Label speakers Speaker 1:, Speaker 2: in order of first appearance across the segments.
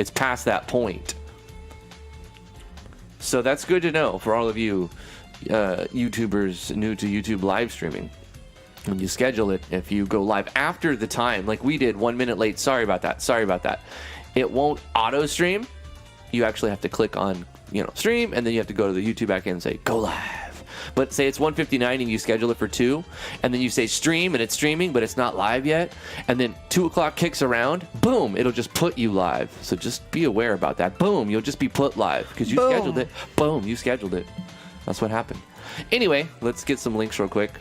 Speaker 1: It's past that point. So that's good to know for all of you YouTubers new to YouTube live streaming. When you schedule it, if you go live after the time, like we did 1 minute late, sorry about that. It won't auto stream. You actually have to click on, stream, and then you have to go to the YouTube backend and say, go live. But say it's 1:59 and you schedule it for 2, and then you say stream, and it's streaming, but it's not live yet. And then 2 o'clock kicks around, boom, it'll just put you live. So just be aware about that. Boom, you'll just be put live because you scheduled it. Boom, you scheduled it. That's what happened. Anyway, let's get some links real quick.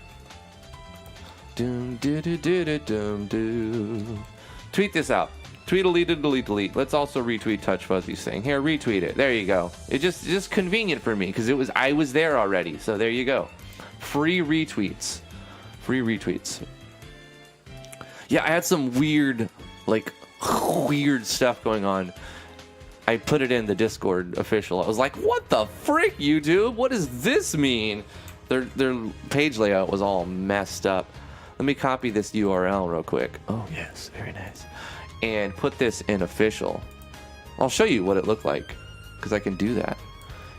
Speaker 1: Tweet this out. Delete. Let's also retweet Touch Fuzzy's thing. Here, retweet it. There you go. It's just convenient for me because I was there already. So there you go. Free retweets. Yeah, I had some weird stuff going on. I put it in the Discord official. I was like, what the frick, YouTube? What does this mean? Their page layout was all messed up. Let me copy this URL real quick. Oh, yes. Very nice. And put this in official. I'll show you what it looked like because I can do that.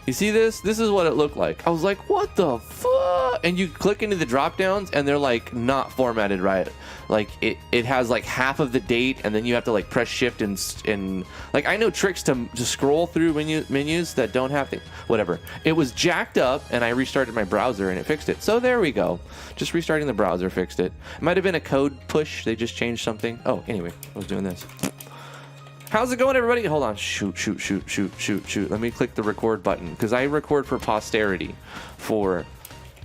Speaker 1: You see this? This is what it looked like. I was like, what the fuck? And you click into the drop downs and they're like not formatted right. Like it has like half of the date and then you have to like press shift and like I know tricks to scroll through menus that don't have things. Whatever. It was jacked up and I restarted my browser and it fixed it. So there we go. Just restarting the browser fixed it. It might have been a code push. They just changed something. Oh, anyway, I was doing this. How's it going, everybody? Hold on. Shoot. Let me click the record button because I record for posterity, for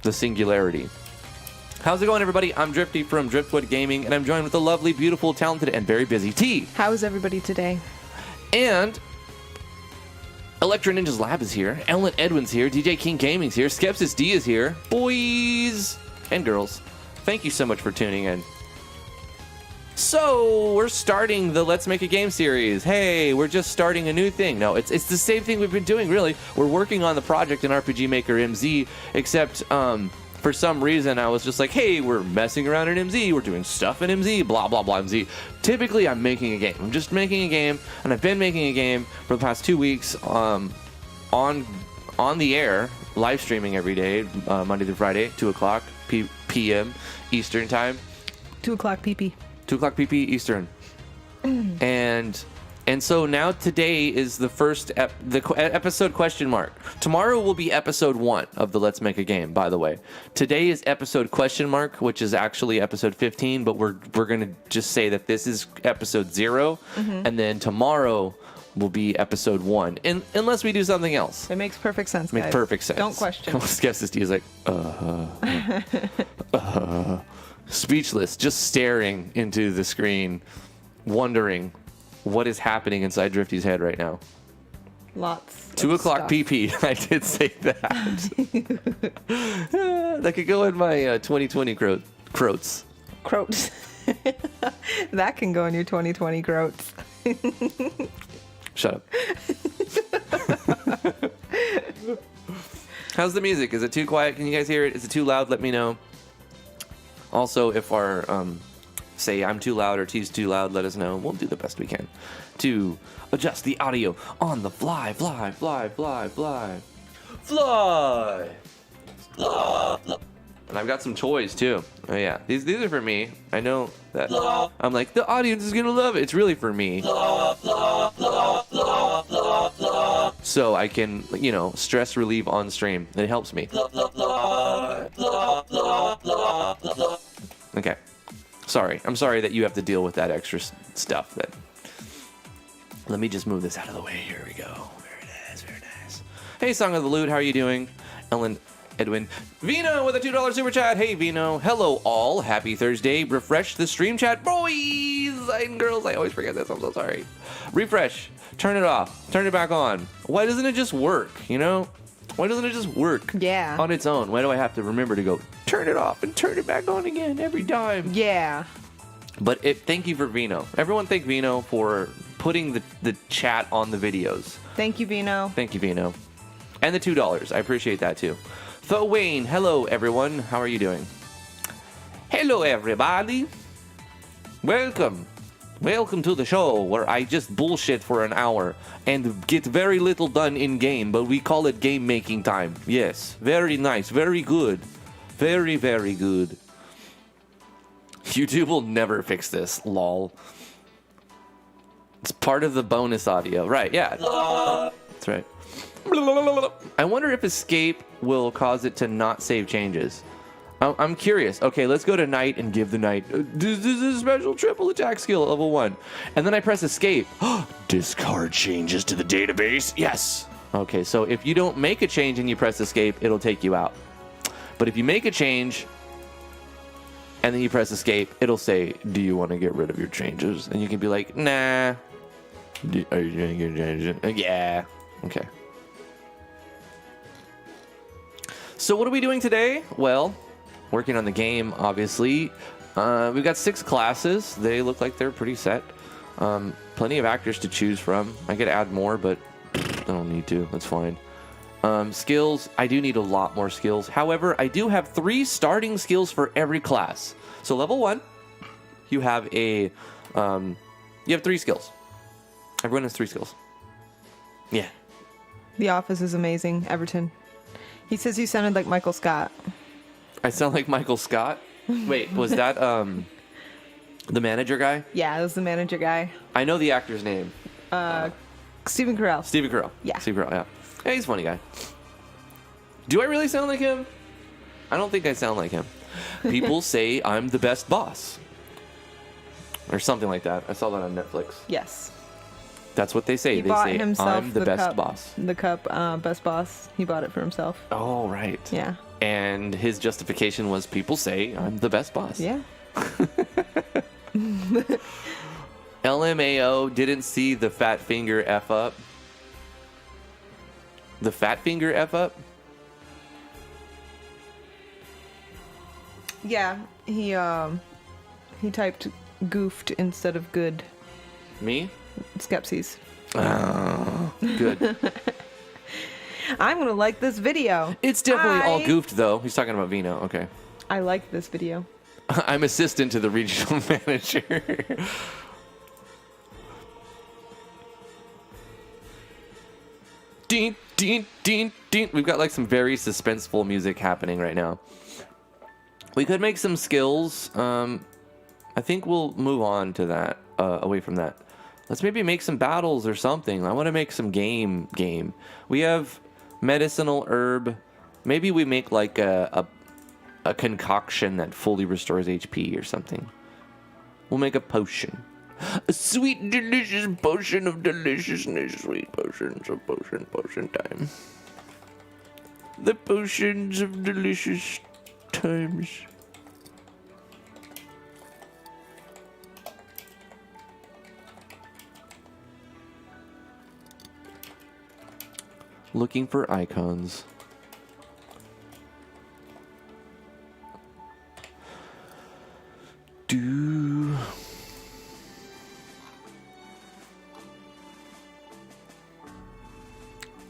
Speaker 1: the singularity. How's it going, everybody? I'm Drifty from Driftwood Gaming, and I'm joined with the lovely, beautiful, talented, and very busy T.
Speaker 2: How is everybody today?
Speaker 1: And Electro Ninja's Lab is here. Ellen Edwin's here. DJ King Gaming's here. Skepsis D is here. Boys and girls, thank you so much for tuning in. So, we're starting the Let's Make a Game series. Hey, we're just starting a new thing. No, it's the same thing we've been doing, really. We're working on the project in RPG Maker MZ, except for some reason I was just like, hey, we're messing around in MZ. We're doing stuff in MZ, blah, blah, blah, MZ. Typically, I'm making a game. I'm just making a game, and I've been making a game for the past 2 weeks on the air, live streaming every day, Monday through Friday, 2 o'clock p.m. Eastern Time.
Speaker 2: 2 o'clock PP.
Speaker 1: 2 o'clock PP Eastern. And so now today is the first episode question mark. Tomorrow will be episode 1 of the Let's Make a Game, by the way. Today is episode question mark, which is actually episode 15, but we're going to just say that this is episode 0, and then tomorrow will be episode 1, unless we do something else.
Speaker 2: It makes perfect sense,
Speaker 1: Makes
Speaker 2: guys.
Speaker 1: perfect sense.
Speaker 2: Don't question.
Speaker 1: Skepsis D is like, speechless, just staring into the screen, wondering what is happening inside Drifty's head right now.
Speaker 2: Lots.
Speaker 1: 2 o'clock PP. I did say that. That could go in my 2020 croats.
Speaker 2: Croats. That can go in your 2020 croats.
Speaker 1: Shut up. How's the music? Is it too quiet? Can you guys hear it? Is it too loud? Let me know. Also, if our, say I'm too loud or T's too loud, let us know. We'll do the best we can to adjust the audio on the fly. And I've got some toys too. Oh yeah, these are for me. I know that. I'm like, the audience is gonna love it. It's really for me. So I can, stress relieve on stream. It helps me. Okay. Sorry. I'm sorry that you have to deal with that extra stuff. Let me just move this out of the way. Here we go. Very nice. Hey, Song of the Loot. How are you doing? Ellen Edwin. Vino with a $2 super chat. Hey, Vino. Hello, all. Happy Thursday. Refresh the stream chat. Boys and girls. I always forget this. I'm so sorry. Refresh. Turn it off. Turn it back on. Why doesn't it just work, Why doesn't it just work on its own? Why do I have to remember to go turn it off and turn it back on again every time?
Speaker 2: Yeah.
Speaker 1: But thank you for Vino. Everyone thank Vino for putting the chat on the videos.
Speaker 2: Thank you, Vino.
Speaker 1: Thank you, Vino. And the $2. I appreciate that too. Tho Wayne, hello everyone. How are you doing? Hello everybody. Welcome Welcome to the show where I just bullshit for an hour and get very little done in game, but we call it game making time. Yes, very nice, very good. Very, very good. YouTube will never fix this, lol. It's part of the bonus audio. Right, yeah. That's right. I wonder if escape will cause it to not save changes. I'm curious. Okay, let's go to knight and give the knight this is a special triple attack skill at level 1. And then I press escape. Discard changes to the database. Yes. Okay, so if you don't make a change and you press escape, it'll take you out. But if you make a change and then you press escape, it'll say, do you want to get rid of your changes? And you can be like, nah. Are you going to get changes? Yeah. Okay. So what are we doing today? Well, working on the game, obviously. We've got 6 classes. They look like they're pretty set. Plenty of actors to choose from. I could add more, but I don't need to. That's fine. Skills, I do need a lot more skills. However, I do have 3 starting skills for every class. So level 1, you have you have 3 skills. Everyone has 3 skills. Yeah.
Speaker 2: The Office is amazing, Everton. He says you sounded like Michael Scott.
Speaker 1: I sound like Michael Scott? Wait, was that the manager guy?
Speaker 2: Yeah, that was the manager guy.
Speaker 1: I know the actor's name.
Speaker 2: Stephen Carell.
Speaker 1: Stephen Carell.
Speaker 2: Yeah.
Speaker 1: Stephen Carell, yeah. Yeah, he's a funny guy. Do I really sound like him? I don't think I sound like him. People say I'm the best boss. Or something like that. I saw that on Netflix.
Speaker 2: Yes.
Speaker 1: That's what they say.
Speaker 2: He
Speaker 1: They
Speaker 2: bought
Speaker 1: say
Speaker 2: himself
Speaker 1: I'm the best
Speaker 2: cup,
Speaker 1: boss.
Speaker 2: The cup, best boss. He bought it for himself.
Speaker 1: Oh, right.
Speaker 2: Yeah.
Speaker 1: And his justification was people say I'm the best boss.
Speaker 2: Yeah.
Speaker 1: LMAO didn't see the fat finger F up. The fat finger F up?
Speaker 2: Yeah. He typed goofed instead of good.
Speaker 1: Me?
Speaker 2: Skepsis.
Speaker 1: Oh, good.
Speaker 2: I'm gonna like this video.
Speaker 1: It's definitely all goofed, though. He's talking about Vino. Okay.
Speaker 2: I like this video.
Speaker 1: I'm assistant to the regional manager. Ding, ding, ding, ding. We've got like some very suspenseful music happening right now. We could make some skills. I think we'll move on to that, away from that. Let's maybe make some battles or something. I want to make some game. We have medicinal herb. Maybe we make like a concoction that fully restores HP or something. We'll make a potion. A sweet, delicious potion of deliciousness. Sweet potions of potion time. The potions of delicious times. Looking for icons.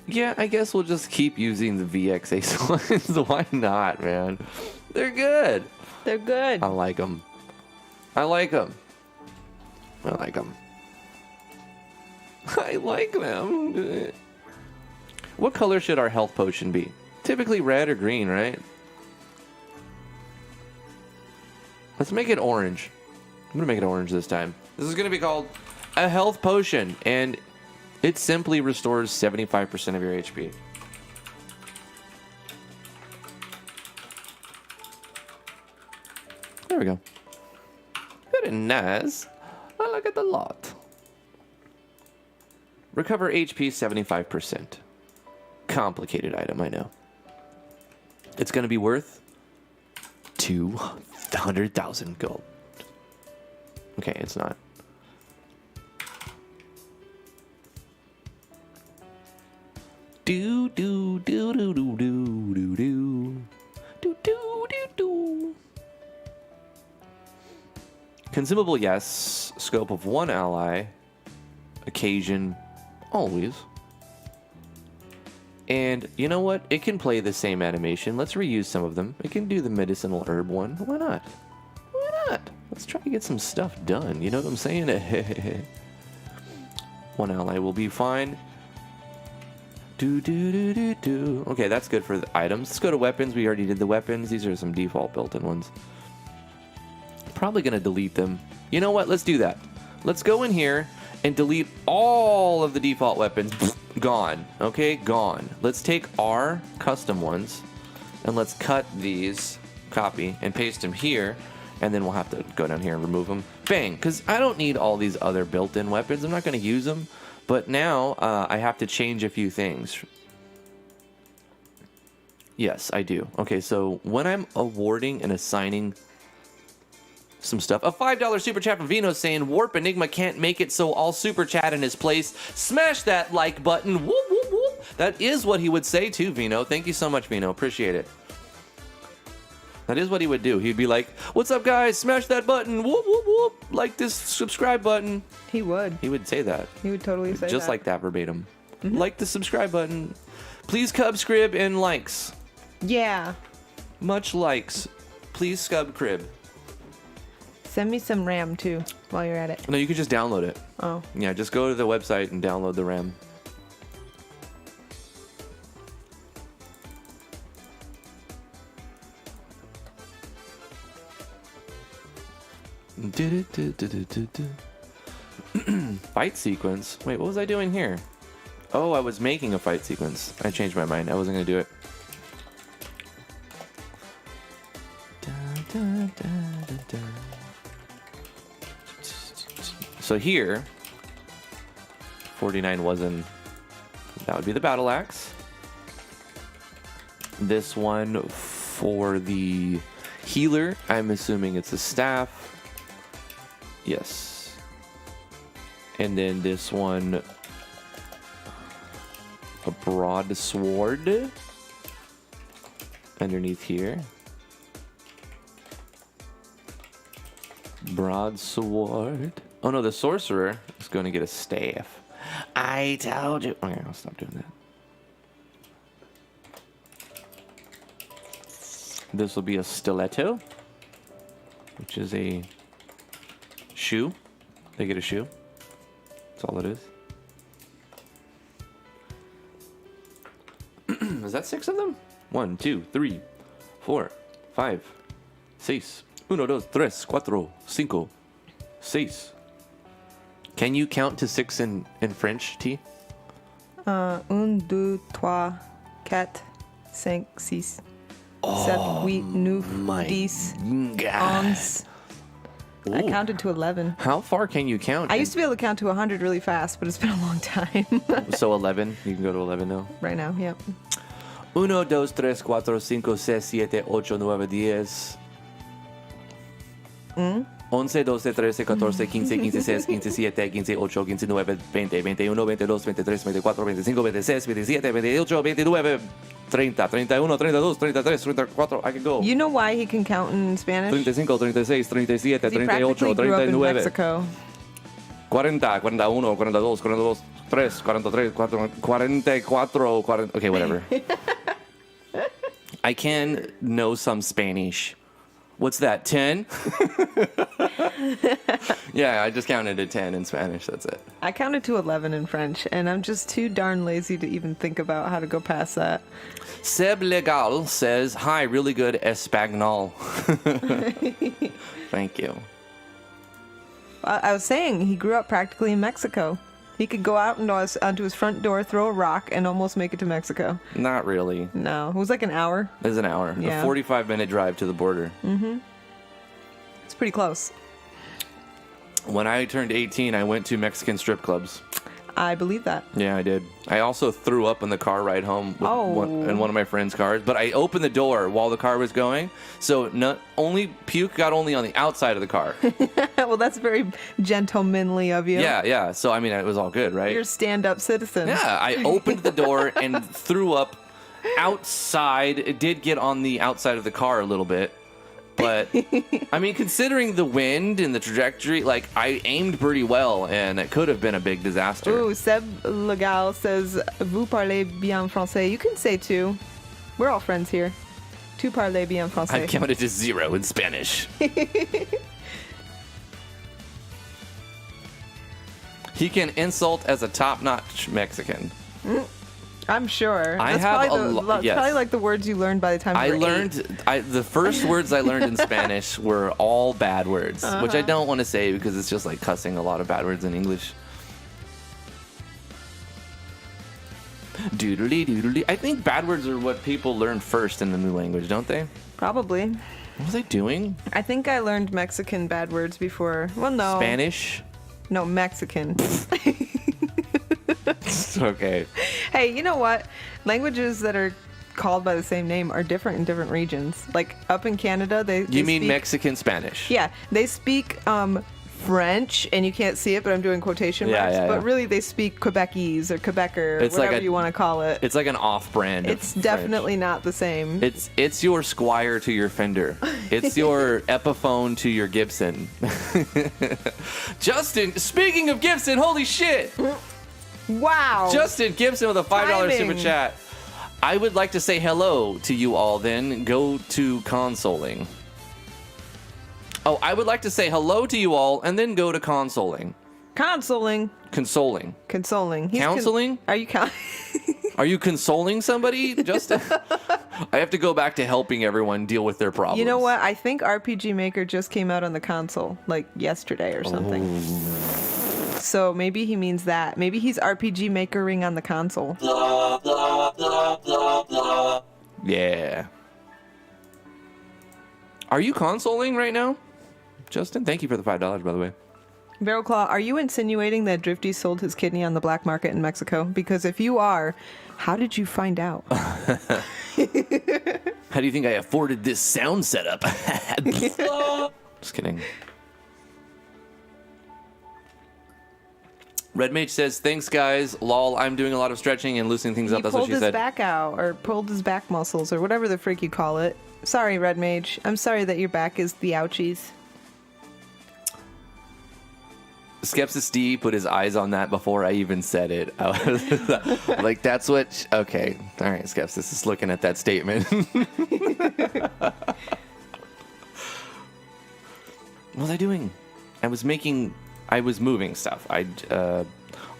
Speaker 1: Yeah, I guess we'll just keep using the VX ones. Why not, man? They're good.
Speaker 2: They're good.
Speaker 1: I like them. I like them. What color should our health potion be? Typically red or green, right? Let's make it orange. I'm going to make it orange this time. This is going to be called a health potion, and it simply restores 75% of your HP. There we go. Very nice. I like it a lot. Recover HP 75%. Complicated item, I know. It's going to be worth 200,000 gold. Okay, it's not. Do do do do do do do do do do do do. Consumable, yes. Scope of 1 ally. Occasion, always. And you know what? It can play the same animation. Let's reuse some of them. It can do the medicinal herb one. Why not? Why not? Let's try to get some stuff done. You know what I'm saying? One ally will be fine. Okay, that's good for the items. Let's go to weapons. We already did the weapons. These are some default built-in ones. Probably going to delete them. You know what? Let's do that. Let's go in here and delete all of the default weapons. Gone. Okay, gone. Let's take our custom ones and let's cut these, copy, and paste them here. And then we'll have to go down here and remove them. Bang! Because I don't need all these other built-in weapons. I'm not going to use them. But now I have to change a few things. Yes, I do. Okay, so when I'm awarding and assigning some stuff, a $5 super chat from Vino saying Warp Enigma can't make it, so I'll super chat in his place. Smash that like button. Whoop, whoop, whoop. That is what he would say too, Vino. Thank you so much, Vino. Appreciate it. That is what he would do. He'd be like, "What's up, guys? Smash that button. Whoop, whoop, whoop. Like this subscribe button."
Speaker 2: He would.
Speaker 1: He would say that.
Speaker 2: He would totally say that.
Speaker 1: Just like that verbatim. Like the subscribe button. Please Cubscrib and likes.
Speaker 2: Yeah.
Speaker 1: Much likes. Please Scubcrib.
Speaker 2: Send me some RAM too while you're at it.
Speaker 1: No, you could just download it.
Speaker 2: Oh.
Speaker 1: Yeah, just go to the website and download the RAM. Fight sequence? Wait, what was I doing here? Oh, I was making a fight sequence. I changed my mind. I wasn't going to do it. So here, 49 wasn't. That would be the battle axe. This one for the healer, I'm assuming it's a staff. Yes. And then this one, a broadsword underneath here. Broadsword. Oh no, the sorcerer is going to get a staff. I told you. Okay, I'll stop doing that. This will be a stiletto, which is a shoe. They get a shoe. That's all it is. Is that 6 of them? 1, 2, 3, 4, 5, 6. 1, 2, 3, 4, 5, 6. Can you count to 6 in French, T?
Speaker 2: 1, 2, 3, 4, 5, 6, 7, 8, 9, 10, 11. I counted to 11.
Speaker 1: How far can you count?
Speaker 2: I used to be able to count to 100 really fast, but it's been a long time.
Speaker 1: So 11? You can go to 11 now?
Speaker 2: Right now, yep.
Speaker 1: 1, 2, 3, 4, 5, 6, 7, 8, 9, 10. 11, 12, 13, 14, 15, 16, 17, 15, 18, 19, 20, 21, 22, 23, 24, 25, 26, 27, 28, 29, 30, 31, 32, 33, 34. I can go.
Speaker 2: You know why he can count in Spanish?
Speaker 1: 35, 36, 37,
Speaker 2: He
Speaker 1: 38,
Speaker 2: practically grew up in
Speaker 1: 39,
Speaker 2: Mexico.
Speaker 1: 40, 41, 42, 42, 3, 43, 44, 40. Okay, whatever. I can know some Spanish. What's that, 10? Yeah, I just counted to 10 in Spanish. That's it.
Speaker 2: I counted to 11 in French, and I'm just too darn lazy to even think about how to go past that.
Speaker 1: Seb Legal says, "Hi, really good Espanol." Thank you.
Speaker 2: I was saying, he grew up practically in Mexico. He could go out onto his front door, throw a rock, and almost make it to Mexico.
Speaker 1: Not really.
Speaker 2: No, it was like an hour.
Speaker 1: It's an hour.
Speaker 2: Yeah.
Speaker 1: A 45-minute drive to the border.
Speaker 2: It's pretty close.
Speaker 1: When I turned 18, I went to Mexican strip clubs.
Speaker 2: I believe that.
Speaker 1: Yeah, I did. I also threw up in the car ride home in one of my friend's cars, but I opened the door while the car was going, so puke got only on the outside of the car.
Speaker 2: Well, that's very gentlemanly of you.
Speaker 1: Yeah. So, I mean, it was all good, right?
Speaker 2: You're a stand-up citizen.
Speaker 1: Yeah, I opened the door and threw up outside. It did get on the outside of the car a little bit. But, I mean, considering the wind and the trajectory, like, I aimed pretty well, and it could have been a big disaster.
Speaker 2: Ooh, Seb Legal says, "Vous parlez bien français." You can say two. We're all friends here. Tu parles bien français.
Speaker 1: I've counted to 0 in Spanish. He can insult as a top-notch Mexican.
Speaker 2: I'm sure.
Speaker 1: I
Speaker 2: That's
Speaker 1: have
Speaker 2: probably
Speaker 1: yes.
Speaker 2: probably like the words you learned by the time
Speaker 1: I
Speaker 2: you were
Speaker 1: learned the first words I learned in Spanish were all bad words, which I don't want to say because it's just like cussing a lot of bad words in English. Doodly doodly. I think bad words are what people learn first in the new language, don't they?
Speaker 2: 8. Probably.
Speaker 1: What was I doing?
Speaker 2: I think I learned Mexican bad words before. Well, no.
Speaker 1: Spanish?
Speaker 2: No, Mexican.
Speaker 1: Okay.
Speaker 2: Hey, you know what? Languages that are called by the same name are different in different regions. Like up in Canada, they
Speaker 1: You mean
Speaker 2: speak,
Speaker 1: Mexican Spanish?
Speaker 2: Yeah, they speak French, and you can't see it, but I'm doing quotation
Speaker 1: Yeah,
Speaker 2: marks.
Speaker 1: yeah,
Speaker 2: but
Speaker 1: yeah.
Speaker 2: really, they speak Quebecese or Quebecer,
Speaker 1: It's like
Speaker 2: whatever you want to call it.
Speaker 1: It's like an off-brand.
Speaker 2: It's
Speaker 1: of
Speaker 2: definitely
Speaker 1: French.
Speaker 2: not the same.
Speaker 1: It's your Squire to your Fender. It's your Epiphone to your Gibson. Justin, speaking of Gibson, holy shit!
Speaker 2: Wow.
Speaker 1: Justin Gibson with a $5 super
Speaker 2: Timing.
Speaker 1: chat. I would like to say hello to you all then. Go to consoling. Oh, I would like to say hello to you all and then go to consoling.
Speaker 2: Consoling.
Speaker 1: Consoling.
Speaker 2: Consoling.
Speaker 1: Counseling?
Speaker 2: Are you
Speaker 1: Are you consoling somebody, Justin? I have to go back to helping everyone deal with their problems.
Speaker 2: You know what? I think RPG Maker just came out on the console, like yesterday or something.
Speaker 1: Oh.
Speaker 2: So maybe he means that. Maybe he's RPG Makering on the console.
Speaker 1: Yeah. Are you consoling right now? Justin, thank you for the $5, by the way.
Speaker 2: Barrel Claw, are you insinuating that Drifty sold his kidney on the black market in Mexico? Because if you are, how did you find out?
Speaker 1: How do you think I afforded this sound setup? Just kidding. Red Mage says, thanks, guys. Lol, I'm doing a lot of stretching and loosening things
Speaker 2: He
Speaker 1: up. That's what
Speaker 2: pulled
Speaker 1: she
Speaker 2: his
Speaker 1: said.
Speaker 2: back out, or pulled his back muscles, or whatever the freak you call it. Sorry, Red Mage. I'm sorry that your back is the ouchies.
Speaker 1: Skepsis D put his eyes on that before I even said it. I was like, that's what... Okay. All right, Skepsis is looking at that statement. What was I doing? I was moving stuff.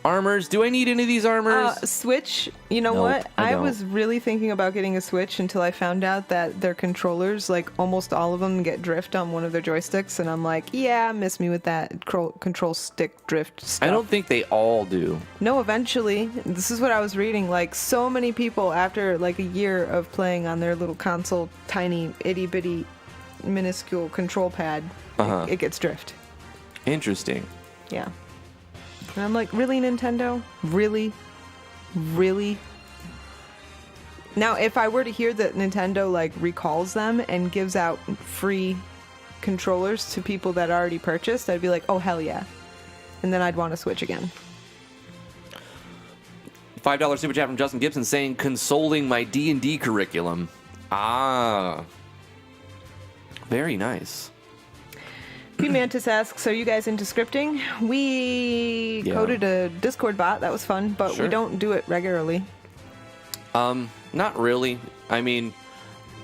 Speaker 1: Armors. Do I need any of these armors?
Speaker 2: Switch, you know
Speaker 1: Nope,
Speaker 2: what?
Speaker 1: I
Speaker 2: I
Speaker 1: don't.
Speaker 2: was really thinking about getting a Switch until I found out that their controllers, like almost all of them, get drift on one of their joysticks, and I'm like, yeah, miss me with that control stick drift stuff.
Speaker 1: I don't think they all do.
Speaker 2: No, eventually. This is what I was reading. Like, so many people, after like a year of playing on their little console, tiny, itty bitty, minuscule control pad, it gets drift.
Speaker 1: Interesting.
Speaker 2: Yeah. And I'm like, really, Nintendo? Really? Really? Now, if I were to hear that Nintendo, like, recalls them and gives out free controllers to people that already purchased, I'd be like, oh, hell yeah. And then I'd want to Switch again.
Speaker 1: $5 super chat from Justin Gibson saying, consoling my D&D curriculum. Ah. Very nice.
Speaker 2: P Mantis asks, are you guys into scripting? We
Speaker 1: Yeah.
Speaker 2: coded a Discord bot. That was fun, but
Speaker 1: Sure.
Speaker 2: we don't do it regularly.
Speaker 1: Not really. I mean,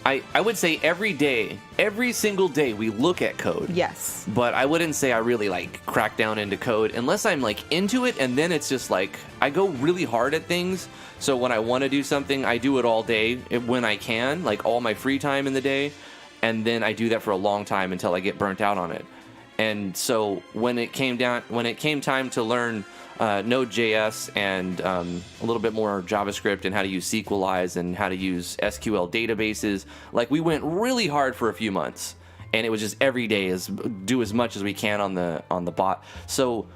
Speaker 1: I would say every day, every single day we look at code.
Speaker 2: Yes.
Speaker 1: But I wouldn't say I really like crack down into code unless I'm like into it, and then it's just like I go really hard at things. So when I want to do something, I do it all day when I can, like all my free time in the day, and then I do that for a long time until I get burnt out on it. And so when it came time to learn Node.js and a little bit more JavaScript and how to use SQLize and how to use SQL databases, like we went really hard for a few months, and it was just every day do as much as we can on the bot. So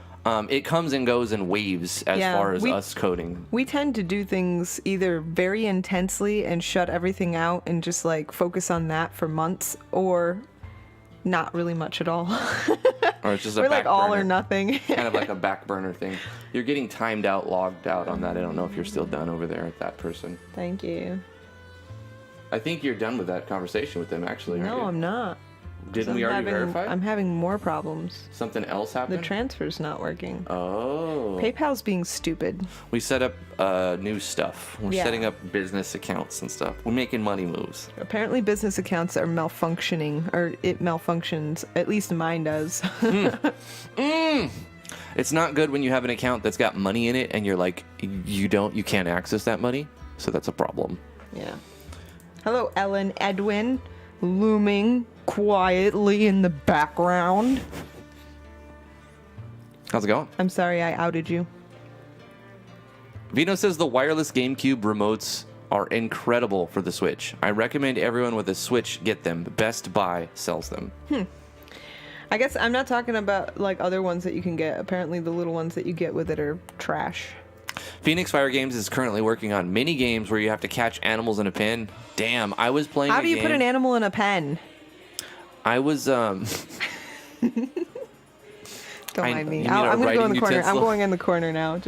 Speaker 1: it comes and goes in waves as far as us coding.
Speaker 2: We tend to do things either very intensely and shut everything out and just like focus on that for months, or not really much at all.
Speaker 1: Or it's just a
Speaker 2: We're
Speaker 1: back
Speaker 2: like all
Speaker 1: burner.
Speaker 2: or nothing.
Speaker 1: Kind of like a back burner thing. You're getting timed out, logged out on that. I don't know if you're still done over there at that person.
Speaker 2: Thank you.
Speaker 1: I think you're done with that conversation with them, actually, aren't
Speaker 2: No,
Speaker 1: you?
Speaker 2: I'm not.
Speaker 1: Didn't we already verify?
Speaker 2: I'm having more problems.
Speaker 1: Something else
Speaker 2: The
Speaker 1: happened?
Speaker 2: transfer's not working.
Speaker 1: Oh.
Speaker 2: PayPal's being stupid.
Speaker 1: We set up new stuff. We're
Speaker 2: Yeah.
Speaker 1: setting up business accounts and stuff. We're making money moves.
Speaker 2: Apparently business accounts are malfunctioning, or it malfunctions. At least mine does.
Speaker 1: It's not good when you have an account that's got money in it and you're like, you can't access that money. So that's a problem.
Speaker 2: Yeah. Hello, Ellen Edwin, looming quietly in the background.
Speaker 1: How's it going?
Speaker 2: I'm sorry I outed you.
Speaker 1: Vino says the wireless GameCube remotes are incredible for the Switch. I recommend everyone with a Switch get them. Best Buy sells them.
Speaker 2: I guess I'm not talking about like other ones that you can get. Apparently the little ones that you get with it are trash.
Speaker 1: Phoenix Fire Games is currently working on mini games where you have to catch animals in a pen. Damn, I was playing
Speaker 2: How do you put an animal in a pen?
Speaker 1: I was
Speaker 2: Don't mind me.
Speaker 1: you mean
Speaker 2: I'm going to go in
Speaker 1: writing
Speaker 2: the corner.
Speaker 1: utensil?
Speaker 2: I'm going in the corner now.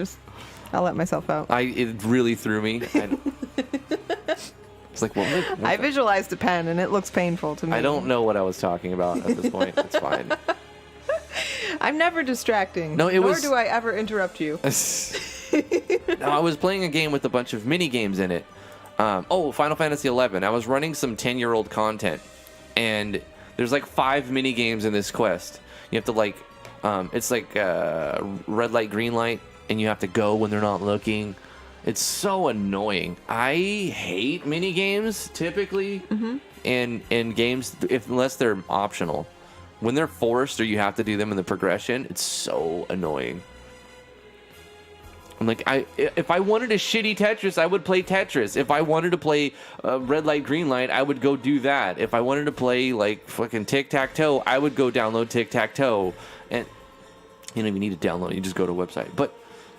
Speaker 2: I'll let myself out.
Speaker 1: it really threw me. It's like, what
Speaker 2: I visualized a pen and it looks painful to me.
Speaker 1: I don't know what I was talking about at this point. It's fine.
Speaker 2: I'm never distracting.
Speaker 1: No,
Speaker 2: Nor do I ever interrupt you.
Speaker 1: No, I was playing a game with a bunch of mini games in it. Final Fantasy 11. I was running some 10-year-old content, and there's like 5 mini games in this quest. You have to it's like red light, green light, and you have to go when they're not looking. It's so annoying. I hate mini games typically, in games unless they're optional. When they're forced or you have to do them in the progression, it's so annoying. I'm like, if I wanted a shitty Tetris, I would play Tetris. If I wanted to play red light, green light, I would go do that. If I wanted to play like fucking tic-tac-toe, I would go download tic-tac-toe. And you don't even need to download it. You just go to a website. But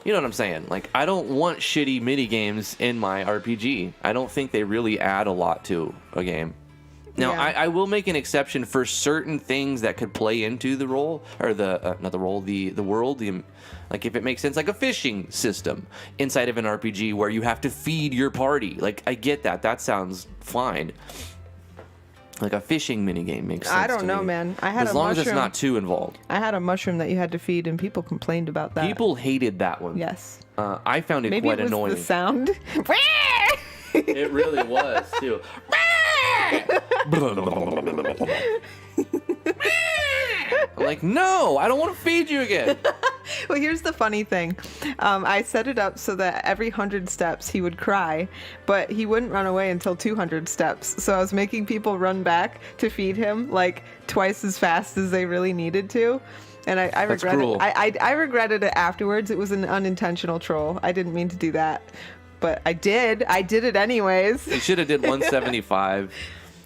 Speaker 1: you know what I'm saying? Like, I don't want shitty mini games in my RPG. I don't think they really add a lot to a game. Now,
Speaker 2: Yeah.
Speaker 1: I will make an exception for certain things that could play into the role, or not the role, the world. Like, if it makes sense, like a fishing system inside of an RPG where you have to feed your party. Like, I get that. That sounds fine. Like a fishing minigame makes sense.
Speaker 2: I don't
Speaker 1: to
Speaker 2: know,
Speaker 1: me.
Speaker 2: man. I had
Speaker 1: as
Speaker 2: a
Speaker 1: long as it's
Speaker 2: mushroom.
Speaker 1: not too involved.
Speaker 2: I had a mushroom that you had to feed, and people complained about that.
Speaker 1: People hated that one.
Speaker 2: Yes.
Speaker 1: I found it
Speaker 2: Maybe
Speaker 1: quite
Speaker 2: it was
Speaker 1: annoying.
Speaker 2: the sound.
Speaker 1: It really was too. I'm like, no, I don't want to feed you again.
Speaker 2: Well, here's the funny thing. I set it up so that every 100 steps he would cry, but he wouldn't run away until 200 steps. So I was making people run back to feed him like twice as fast as they really needed to. And I regretted
Speaker 1: cruel.
Speaker 2: I regretted it afterwards. It was an unintentional troll. I didn't mean to do that. But I did it anyways.
Speaker 1: You should have did 175.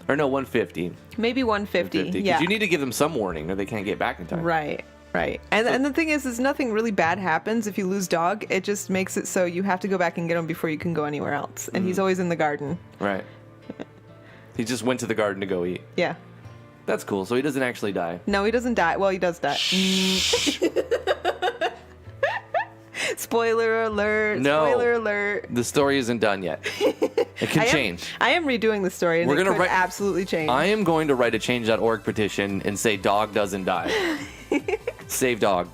Speaker 1: Or no, 150.
Speaker 2: Maybe 150.
Speaker 1: 'Cause
Speaker 2: Yeah.
Speaker 1: you need to give them some warning or they can't get back in time.
Speaker 2: Right. And the thing is nothing really bad happens if you lose dog. It just makes it so you have to go back and get him before you can go anywhere else. And he's always in the garden.
Speaker 1: Right. He just went to the garden to go eat.
Speaker 2: Yeah.
Speaker 1: That's cool. So he doesn't actually die.
Speaker 2: No, he doesn't die. Well, he does die. Spoiler alert.
Speaker 1: No.
Speaker 2: Spoiler alert.
Speaker 1: The story isn't done yet. It can change.
Speaker 2: I am redoing the story, and
Speaker 1: We're
Speaker 2: it
Speaker 1: gonna
Speaker 2: could
Speaker 1: write-
Speaker 2: absolutely change.
Speaker 1: I am going to write a change.org petition and say dog doesn't die. Save dog.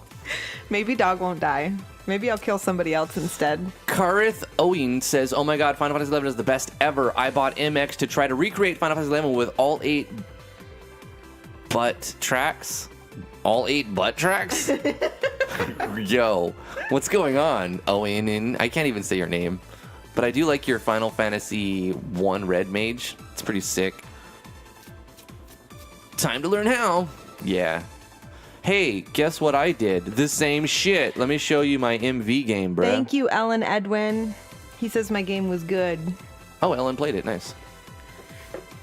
Speaker 2: Maybe dog won't die. Maybe I'll kill somebody else instead.
Speaker 1: Karith Owen says, oh my god, Final Fantasy XI is the best ever. I bought MX to try to recreate Final Fantasy XI with all 8 butt tracks. All 8 butt tracks? Yo, what's going on, Owen? And I can't even say your name. But I do like your Final Fantasy 1 Red Mage. It's pretty sick. Time to learn how. Yeah. Hey, guess what I did? The same shit. Let me show you my MV game, bro.
Speaker 2: Thank you, Ellen Edwin. He says my game was good.
Speaker 1: Oh, Ellen played it. Nice.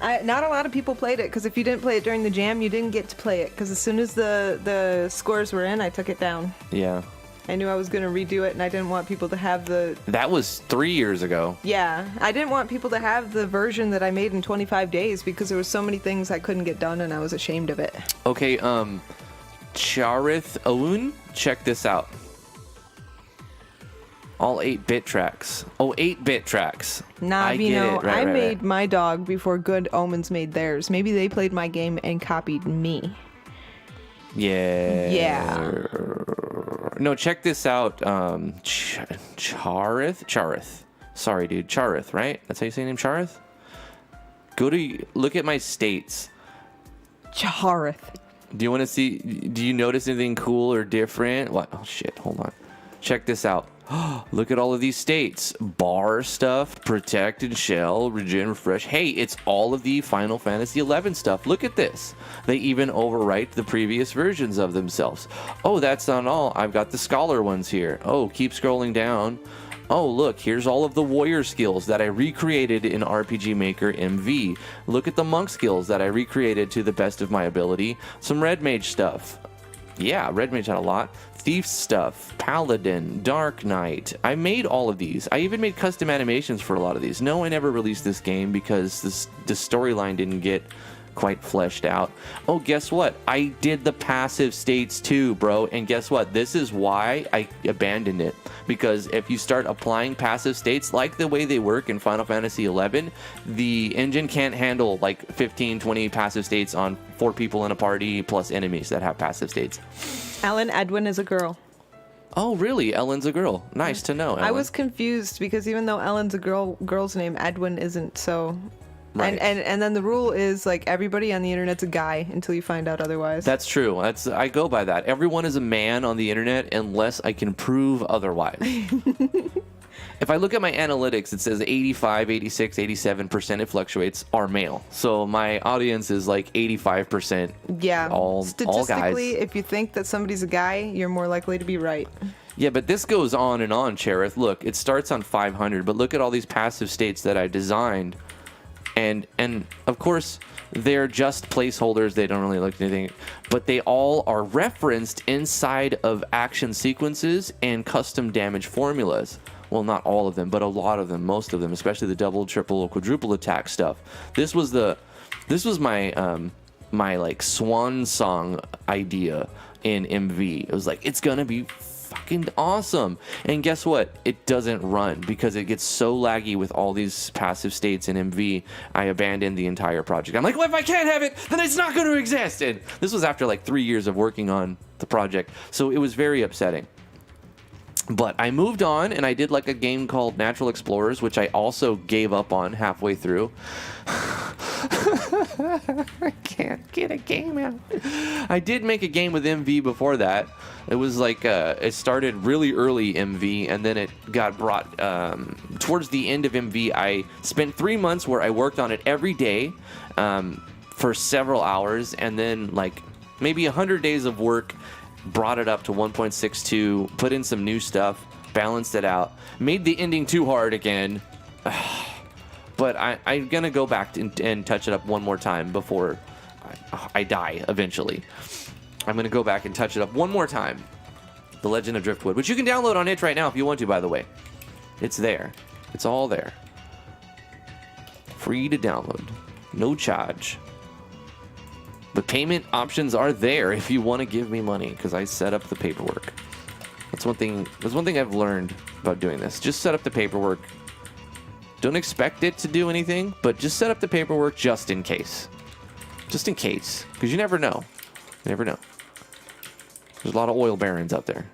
Speaker 2: Not a lot of people played it, because if you didn't play it during the jam, you didn't get to play it, because as soon as the scores were in, I took it down.
Speaker 1: Yeah.
Speaker 2: I knew I was going to redo it, and I didn't want people to have
Speaker 1: That was 3 years ago.
Speaker 2: Yeah, I didn't want people to have the version that I made in 25 days, because there were so many things I couldn't get done, and I was ashamed of it.
Speaker 1: Okay, Charith Oun, check this out. All 8-bit tracks. Oh, 8-bit tracks.
Speaker 2: Nah,
Speaker 1: I
Speaker 2: Vino,
Speaker 1: get it. Right,
Speaker 2: I
Speaker 1: right,
Speaker 2: made
Speaker 1: right.
Speaker 2: my dog before Good Omens made theirs. Maybe they played my game and copied me.
Speaker 1: Yeah.
Speaker 2: Yeah.
Speaker 1: No, check this out. Charith. Sorry, dude. Charith, right? That's how you say your name, Charith? Look at my states.
Speaker 2: Charith.
Speaker 1: Do you want to see? Do you notice anything cool or different? What? Oh shit! Hold on. Check this out. Look at all of these states. Bar stuff, protect and shell, regen, refresh. Hey, it's all of the Final Fantasy XI stuff. Look at this. They even overwrite the previous versions of themselves. Oh, that's not all. I've got the scholar ones here. Oh, keep scrolling down. Oh, look, here's all of the warrior skills that I recreated in RPG Maker MV. Look at the monk skills that I recreated to the best of my ability. Some red mage stuff. Yeah, red mage had a lot. Thief stuff, paladin, dark knight. I made all of these. I even made custom animations for a lot of these. No, I never released this game because the storyline didn't get quite fleshed out. Oh, guess what? I did the passive states too, bro. And guess what? This is why I abandoned it. Because if you start applying passive states like the way they work in Final Fantasy XI, the engine can't handle like 15, 20 passive states on 4 people in a party plus enemies that have passive states.
Speaker 2: Ellen Edwin is a girl.
Speaker 1: Oh, really? Ellen's a girl. Nice to know, Ellen.
Speaker 2: I was confused because even though Ellen's a girl's name, Edwin isn't. So,
Speaker 1: Right.
Speaker 2: and then the rule is like everybody on the internet's a guy until you find out otherwise.
Speaker 1: That's true. I go by that. Everyone is a man on the internet unless I can prove otherwise. If I look at my analytics, it says 85, 86, 87%, it fluctuates, are male. So my audience is like 85%.
Speaker 2: Yeah.
Speaker 1: All
Speaker 2: Statistically,
Speaker 1: guys.
Speaker 2: if you think that somebody's a guy, you're more likely to be right.
Speaker 1: Yeah, but this goes on and on, Cherith. Look, it starts on 500, but look at all these passive states that I designed. And of course, they're just placeholders. They don't really look at anything, but they all are referenced inside of action sequences and custom damage formulas. Well, not all of them, but a lot of them, most of them, especially the double, triple, quadruple attack stuff. This was my my like swan song idea in MV. It was like, it's gonna be fucking awesome. And guess what? It doesn't run because it gets so laggy with all these passive states in MV. I abandoned the entire project. I'm like, well, if I can't have it, then it's not going to exist. And this was after like 3 years of working on the project. So it was very upsetting. But I moved on and I did like a game called Natural Explorers, which I also gave up on halfway through. I can't get a game out. I did make a game with MV before that. It was like, it started really early MV and then it got brought, towards the end of MV, I spent 3 months where I worked on it every day for several hours and then like maybe 100 days of work, brought it up to 1.62, put in some new stuff, balanced it out, made the ending too hard again. But I'm going to go back and touch it up one more time before I die eventually. I'm going to go back and touch it up one more time. The Legend of Driftwood, which you can download on itch right now if you want to, by the way. It's there. It's all there. Free to download. No charge. The payment options are there if you want to give me money because I set up the paperwork. That's one thing I've learned about doing this. Just set up the paperwork. Don't expect it to do anything, but just set up the paperwork just in case. Just in case. Because you never know. You never know. There's a lot of oil barons out there.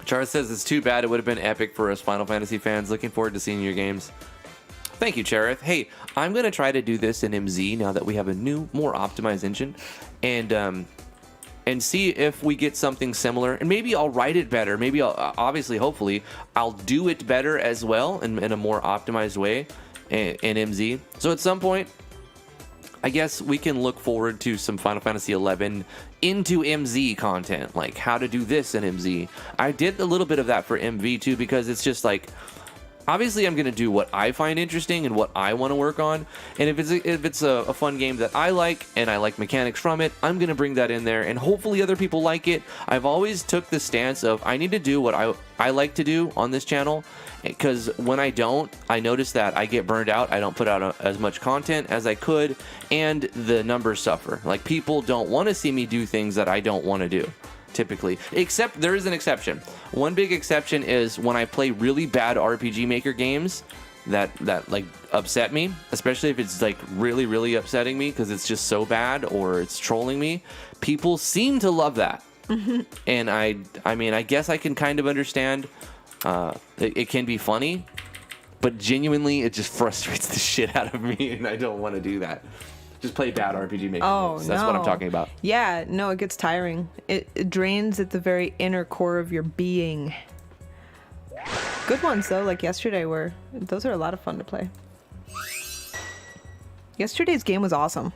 Speaker 1: Charles says it's too bad. It would have been epic for us Final Fantasy fans. Looking forward to seeing your games. Thank you, Cherith. Hey, I'm going to try to do this in MZ now that we have a new, more optimized engine. And see if we get something similar. And maybe I'll write it better. Maybe I'll, obviously, hopefully, I'll do it better as well in a more optimized way in MZ. So at some point, I guess we can look forward to some Final Fantasy XI into MZ content, like how to do this in MZ. I did a little bit of that for MV too, because it's just like, obviously I'm going to do what I find interesting and what I want to work on. And if it's a fun game that I like and I like mechanics from it, I'm going to bring that in there and hopefully other people like it. I've always took the stance of I need to do what I like to do on this channel, because when I don't, I notice that I get burned out. I don't put out as much content as I could, and the numbers suffer. Like, people don't want to see me do things that I don't want to do, typically. Except there is an exception. One big exception is when I play really bad RPG Maker games that like upset me, especially if it's like really upsetting me because it's just so bad or it's trolling me. People seem to love that. And I mean, I guess I can kind of understand. It can be funny, but genuinely, it just frustrates the shit out of me, and I don't want to do that. Just play bad RPG Maker.
Speaker 2: Oh,
Speaker 1: That's what I'm talking about.
Speaker 2: Yeah, no, it gets tiring. It drains at the very inner core of your being. Good ones, though, like yesterday those are a lot of fun to play. Yesterday's game was awesome.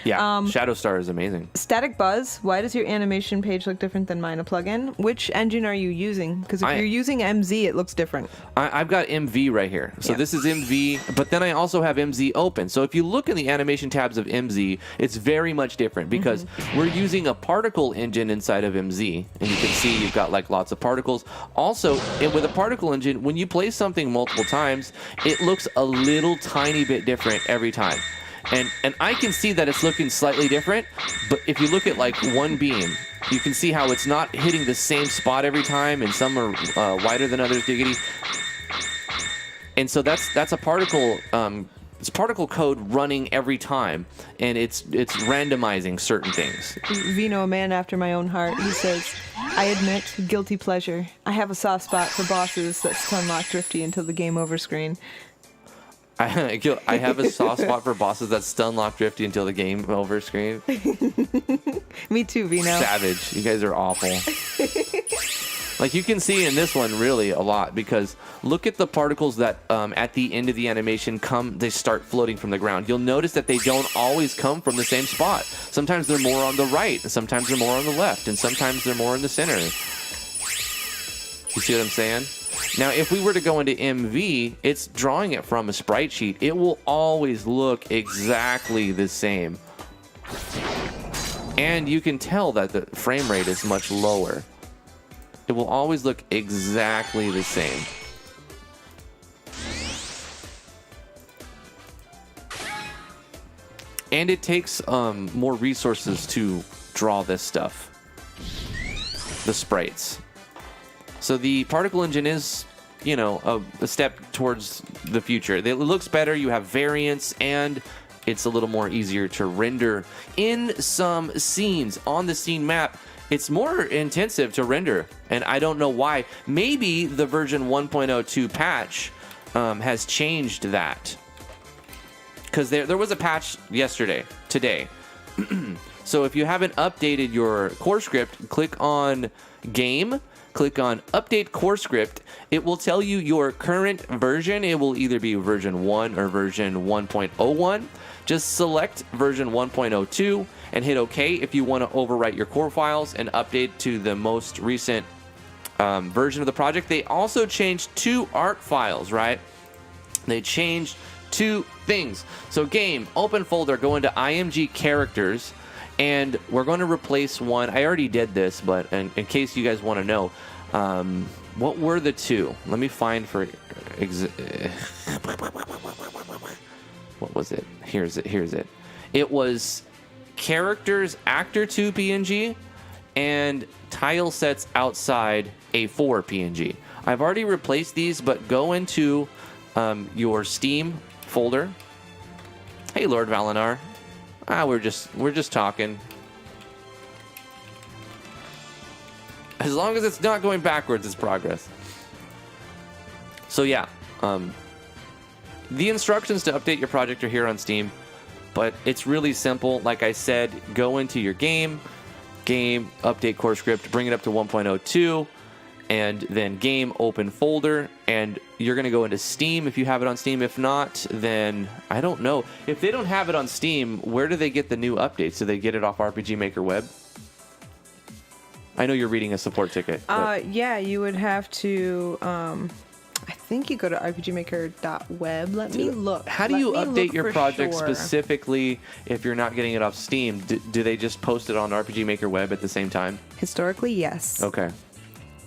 Speaker 1: Yeah, Shadow Star is amazing.
Speaker 2: Static Buzz, why does your animation page look different than mine? A plugin? Which engine are you using? Because if you're using MZ, it looks different.
Speaker 1: I've got MV right here. So
Speaker 2: Yeah.
Speaker 1: this is MV, but then I also have MZ open. So if you look in the animation tabs of MZ, it's very much different because we're using a particle engine inside of MZ. And you can see you've got like lots of particles. Also, with a particle engine, when you play something multiple times, it looks a little tiny bit different every time. And I can see that it's looking slightly different, but if you look at like one beam, you can see how it's not hitting the same spot every time, and some are wider than others, diggity. And so that's a particle. It's particle code running every time, and it's randomizing certain things.
Speaker 2: Vino, a man after my own heart, he says, I admit, guilty pleasure. I have a soft spot for bosses that stun lock Drifty until the game over screen.
Speaker 1: I have a soft spot for bosses that stun lock Drifty until the game over screen.
Speaker 2: Me too, Vino.
Speaker 1: Savage. You guys are awful. Like you can see in this one really a lot, because look at the particles that at the end of the animation they start floating from the ground. You'll notice that they don't always come from the same spot. Sometimes they're more on the right, and sometimes they're more on the left, and sometimes they're more in the center. You see what I'm saying? Now, if we were to go into MV, it's drawing it from a sprite sheet. It will always look exactly the same. And you can tell that the frame rate is much lower. It will always look exactly the same. And it takes more resources to draw this stuff. The sprites. So the particle engine is, you know, a step towards the future. It looks better, you have variance, and it's a little more easier to render. In some scenes on the scene map, it's more intensive to render, and I don't know why. Maybe the version 1.02 patch has changed that. Because there was a patch today. So if you haven't updated your core script, click on Game, click on Update Core Script. It will tell you your current version. It will either be version 1 or version 1.01. Just select version 1.02 and hit OK if you want to overwrite your core files and update to the most recent version of the project. They also changed 2 art files, right? They changed 2 things. So game, open folder, go into IMG characters, and we're going to replace one. I already did this, but in case you guys want to know, what were the 2? Let me find for... What was it? Here's it. It was characters actor 2 PNG and tile sets outside A4 PNG. I've already replaced these, but go into your Steam folder. Hey, Lord Valinar. We're just talking. As long as it's not going backwards, it's progress. So yeah, the instructions to update your project are here on Steam, but it's really simple. Like I said, go into your game, update core script, bring it up to 1.02, and then game, open folder, and you're going to go into Steam if you have it on Steam. If not, then I don't know. If they don't have it on Steam, where do they get the new updates? Do they get it off RPG Maker Web? I know you're reading a support ticket.
Speaker 2: Yeah, you would have to... I think you go to rpgmaker.web. Let me look.
Speaker 1: How do you update your project
Speaker 2: sure.
Speaker 1: specifically if you're not getting it off Steam? Do they just post it on RPG Maker Web at the same time?
Speaker 2: Historically, yes.
Speaker 1: Okay.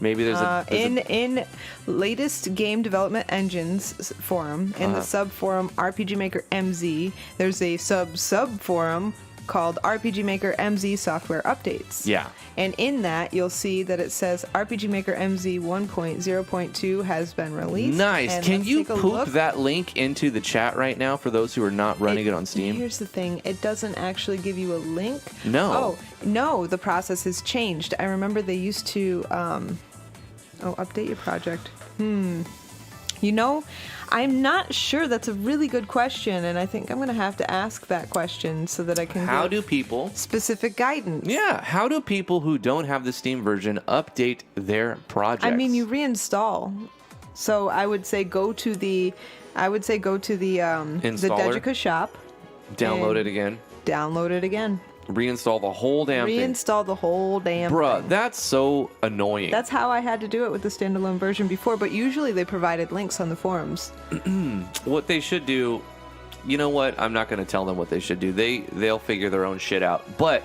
Speaker 1: Maybe there's
Speaker 2: in latest game development engines forum, in the sub forum RPG Maker MZ, there's a sub forum called RPG Maker MZ Software Updates.
Speaker 1: Yeah.
Speaker 2: And in that, you'll see that it says RPG Maker MZ 1.0.2 has been released.
Speaker 1: Nice.
Speaker 2: And
Speaker 1: Can
Speaker 2: let's
Speaker 1: you
Speaker 2: take a
Speaker 1: poop
Speaker 2: look.
Speaker 1: that link into the chat right now for those who are not running it on Steam?
Speaker 2: Here's the thing. It doesn't actually give you a link.
Speaker 1: No.
Speaker 2: Oh, no. The process has changed. I remember they used to... update your project. You know, I'm not sure. That's a really good question, and I think I'm going to have to ask that question so that I can
Speaker 1: How
Speaker 2: give
Speaker 1: do people...
Speaker 2: specific guidance.
Speaker 1: Yeah, how do people who don't have the Steam version update their projects?
Speaker 2: I mean, you reinstall. So I would say go to the
Speaker 1: Installer?
Speaker 2: Dejica shop,
Speaker 1: Download
Speaker 2: and
Speaker 1: it again.
Speaker 2: download it again,
Speaker 1: Reinstall the whole damn thing.
Speaker 2: reinstall the whole damn
Speaker 1: Bruh,
Speaker 2: thing.
Speaker 1: that's so annoying.
Speaker 2: That's how I had to do it with the standalone version before, but usually they provided links on the forums.
Speaker 1: What they should do, you know what? I'm not going to tell them what they should do. They'll figure their own shit out. But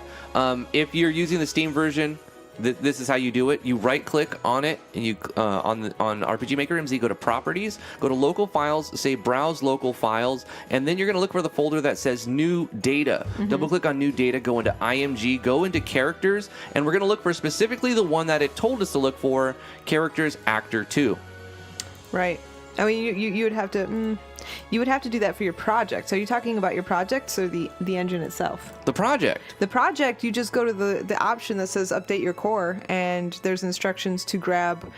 Speaker 1: if you're using the Steam version, this is how you do it. You right-click on it, and you on RPG Maker MZ, go to Properties, go to Local Files, say Browse Local Files, and then you're going to look for the folder that says New Data. Double-click on New Data, go into IMG, go into Characters, and we're going to look for specifically the one that it told us to look for, Characters Actor 2.
Speaker 2: Right. I mean, you would have to you would have to do that for your project. So are you talking about your projects or the engine itself?
Speaker 1: The project.
Speaker 2: The project, you just go to the option that says update your core, and there's instructions to grab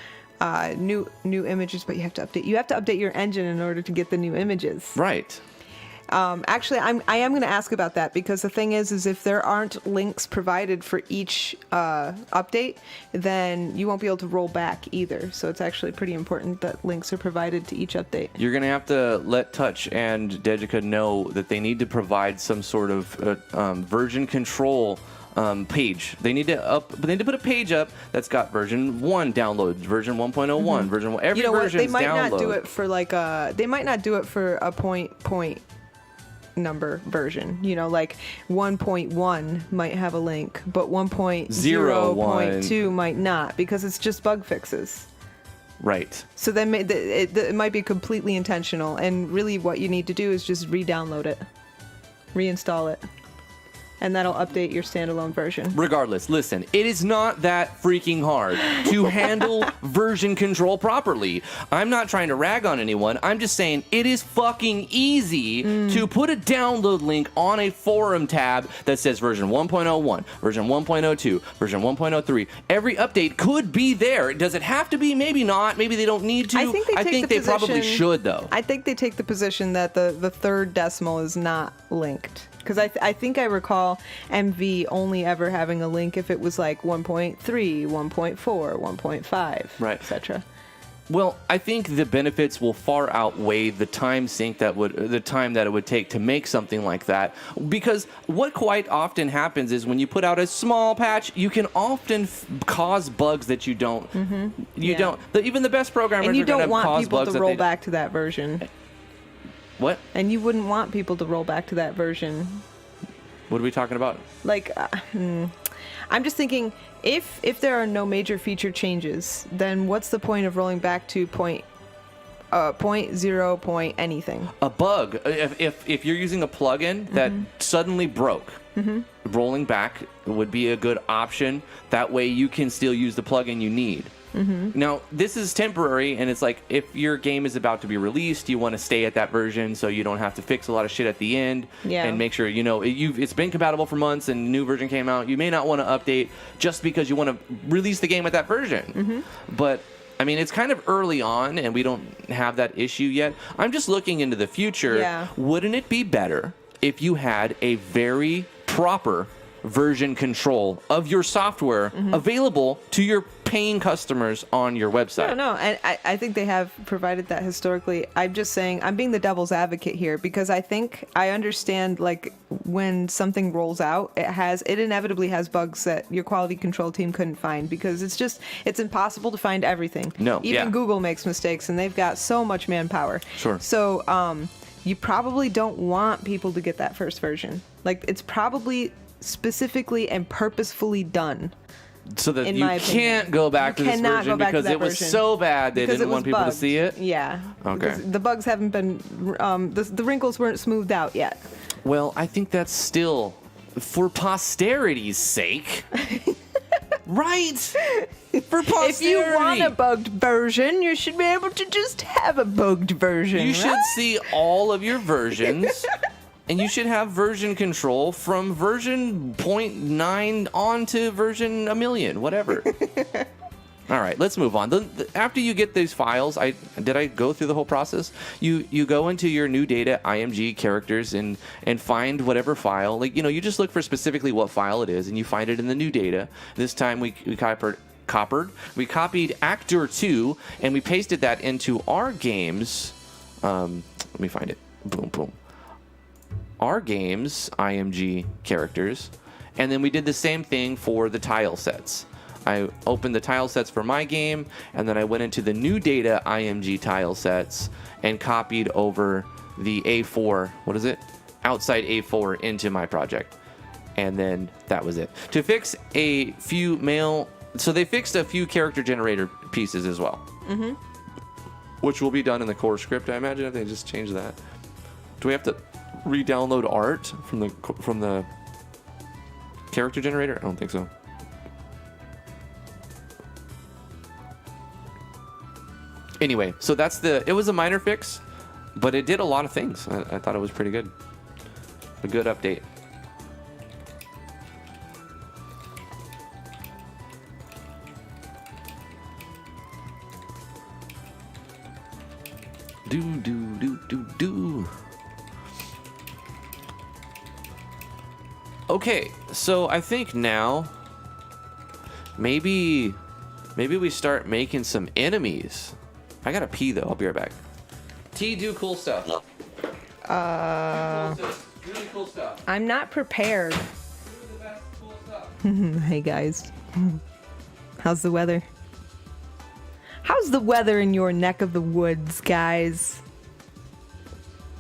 Speaker 2: new images, but you have to update your engine in order to get the new images.
Speaker 1: Right.
Speaker 2: Actually, I am going to ask about that, because the thing is if there aren't links provided for each update, then you won't be able to roll back either. So it's actually pretty important that links are provided to each update.
Speaker 1: You're going to have to let Touch and Dejica know that they need to provide some sort of version control page. They need to put a page up that's got version 1 download, version 1.01, version 1. Every
Speaker 2: You know what?
Speaker 1: version's
Speaker 2: They might
Speaker 1: download.
Speaker 2: not do it for they might not do it for a point number version. You know, like 1.1 might have a link, but 1.0.2 might not, because it's just bug fixes.
Speaker 1: Right.
Speaker 2: So then it might be completely intentional, and really what you need to do is just re-download it, reinstall it, and that'll update your standalone version.
Speaker 1: Regardless, listen, it is not that freaking hard to handle version control properly. I'm not trying to rag on anyone. I'm just saying it is fucking easy to put a download link on a forum tab that says version 1.01, version 1.02, version 1.03. Every update could be there. Does it have to be? Maybe not. Maybe they don't need to.
Speaker 2: I think they
Speaker 1: probably should, though.
Speaker 2: I think they take the position that the third decimal is not linked. Because I think I recall MV only ever having a link if it was like 1.3, 1.4, 1.5,
Speaker 1: Right.
Speaker 2: etc.
Speaker 1: Well, I think the benefits will far outweigh the time that it would take to make something like that. Because what quite often happens is when you put out a small patch, you can often cause bugs that you don't. Even the best programmers
Speaker 2: And you
Speaker 1: are going
Speaker 2: don't
Speaker 1: to
Speaker 2: want
Speaker 1: cause
Speaker 2: people
Speaker 1: bugs
Speaker 2: to roll back to that version.
Speaker 1: What?
Speaker 2: And you wouldn't want people to roll back to that version.
Speaker 1: What are we talking about?
Speaker 2: Like, I'm just thinking, if there are no major feature changes, then what's the point of rolling back to point 0 point anything?
Speaker 1: A bug. If you're using a plugin that suddenly broke, rolling back would be a good option. That way you can still use the plugin you need. Now, this is temporary, and it's like if your game is about to be released, you want to stay at that version so you don't have to fix a lot of shit at the end, and make sure, it's been compatible for months and a new version came out. You may not want to update just because you want to release the game at that version. But, I mean, it's kind of early on, and we don't have that issue yet. I'm just looking into the future.
Speaker 2: Yeah.
Speaker 1: Wouldn't it be better if you had a very proper version control of your software available to your paying customers on your website?
Speaker 2: No, and I think they have provided that historically. I'm just saying, I'm being the devil's advocate here, because I understand, like, when something rolls out, it inevitably has bugs that your quality control team couldn't find, because it's impossible to find everything. Even Google makes mistakes, and they've got so much manpower.
Speaker 1: Sure.
Speaker 2: So you probably don't want people to get that first version. Like, it's probably specifically and purposefully done.
Speaker 1: So that
Speaker 2: in
Speaker 1: you
Speaker 2: my opinion.
Speaker 1: can't go back to this
Speaker 2: Cannot
Speaker 1: version
Speaker 2: go back to
Speaker 1: because
Speaker 2: that
Speaker 1: it was
Speaker 2: version.
Speaker 1: so bad they
Speaker 2: Because
Speaker 1: didn't
Speaker 2: it was
Speaker 1: want people
Speaker 2: bugged.
Speaker 1: to see it?
Speaker 2: Yeah.
Speaker 1: Okay.
Speaker 2: Because the bugs haven't been, the wrinkles weren't smoothed out yet.
Speaker 1: Well, I think that's still for posterity's sake. Right? For posterity.
Speaker 2: If you want a bugged version, you should be able to just have a bugged version.
Speaker 1: You should see all of your versions, and you should have version control from version 0.9 on to version 1,000,000, whatever. All right, let's move on. After you get these files, did I go through the whole process? You go into your new data IMG characters and find whatever file. Like, you just look for specifically what file it is, and you find it in the new data. This time we copied Actor 2, and we pasted that into our games. Let me find it. Boom, boom. Our games IMG characters, and then we did the same thing for the tile sets. I opened the tile sets for my game, and then I went into the new data IMG tile sets and copied over the A4, outside A4 into my project. And then that was it. To fix a few so they fixed a few character generator pieces as well. Mm-hmm. Which will be done in the core script, I imagine, if they just change that. Do we have to re-download art from the character generator? I don't think so. Anyway, so it was a minor fix, but it did a lot of things. I thought it was pretty good. A good update. Do. Okay, so I think now maybe we start making some enemies. I gotta pee though. I'll be right back. T, do cool stuff. Really cool stuff.
Speaker 2: I'm not prepared.
Speaker 1: Do the best cool stuff.
Speaker 2: Hey guys. How's the weather? How's the weather in your neck of the woods, guys?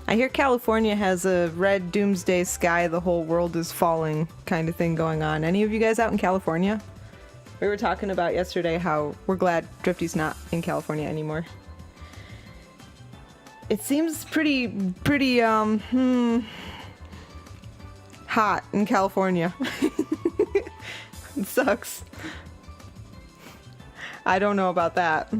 Speaker 2: I hear California has a red doomsday sky, the whole world is falling kind of thing going on. Any of you guys out in California? We were talking about yesterday how we're glad Drifty's not in California anymore. It seems pretty hot in California. It sucks. I don't know about that.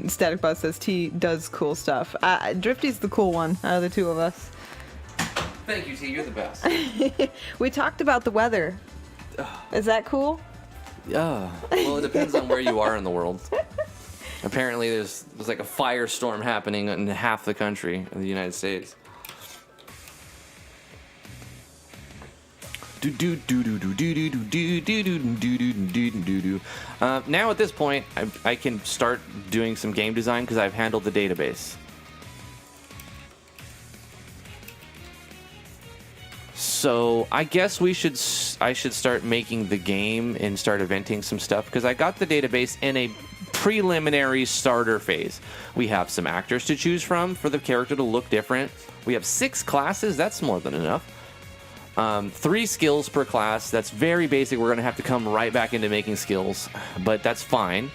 Speaker 2: Static Buzz says T does cool stuff. Drifty's the cool one out of the two of us.
Speaker 1: Thank you, T. You're the best.
Speaker 2: We talked about the weather. Is that cool?
Speaker 1: Yeah. Well, it depends on where you are in the world. Apparently, there's like a firestorm happening in half the country in the United States. Now at this point, I can start doing some game design because I've handled the database. So I guess I should start making the game and start eventing some stuff because I got the database in a preliminary starter phase. We have some actors to choose from for the character to look different. We have 6 classes. That's more than enough. 3 skills per class. That's very basic. We're going to have to come right back into making skills, but that's fine.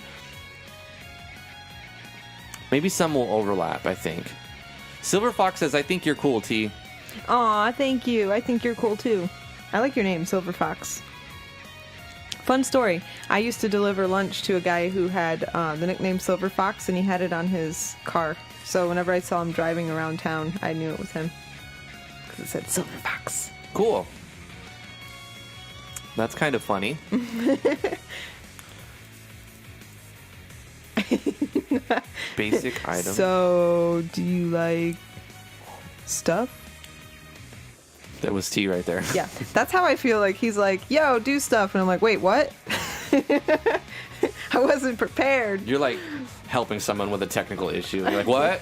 Speaker 1: Maybe some will overlap, I think. Silver Fox says, I think you're cool, T.
Speaker 2: Aw, thank you. I think you're cool too. I like your name, Silver Fox. Fun story. I used to deliver lunch to a guy who had the nickname Silver Fox, and he had it on his car. So whenever I saw him driving around town, I knew it was him. Because it said Silver Fox.
Speaker 1: Cool. That's kind of funny. Basic item.
Speaker 2: So, do you like stuff?
Speaker 1: That was T right there.
Speaker 2: Yeah, that's how I feel. Like he's like, yo, do stuff. And I'm like, wait, what? I wasn't prepared.
Speaker 1: You're like helping someone with a technical issue. You're like, what?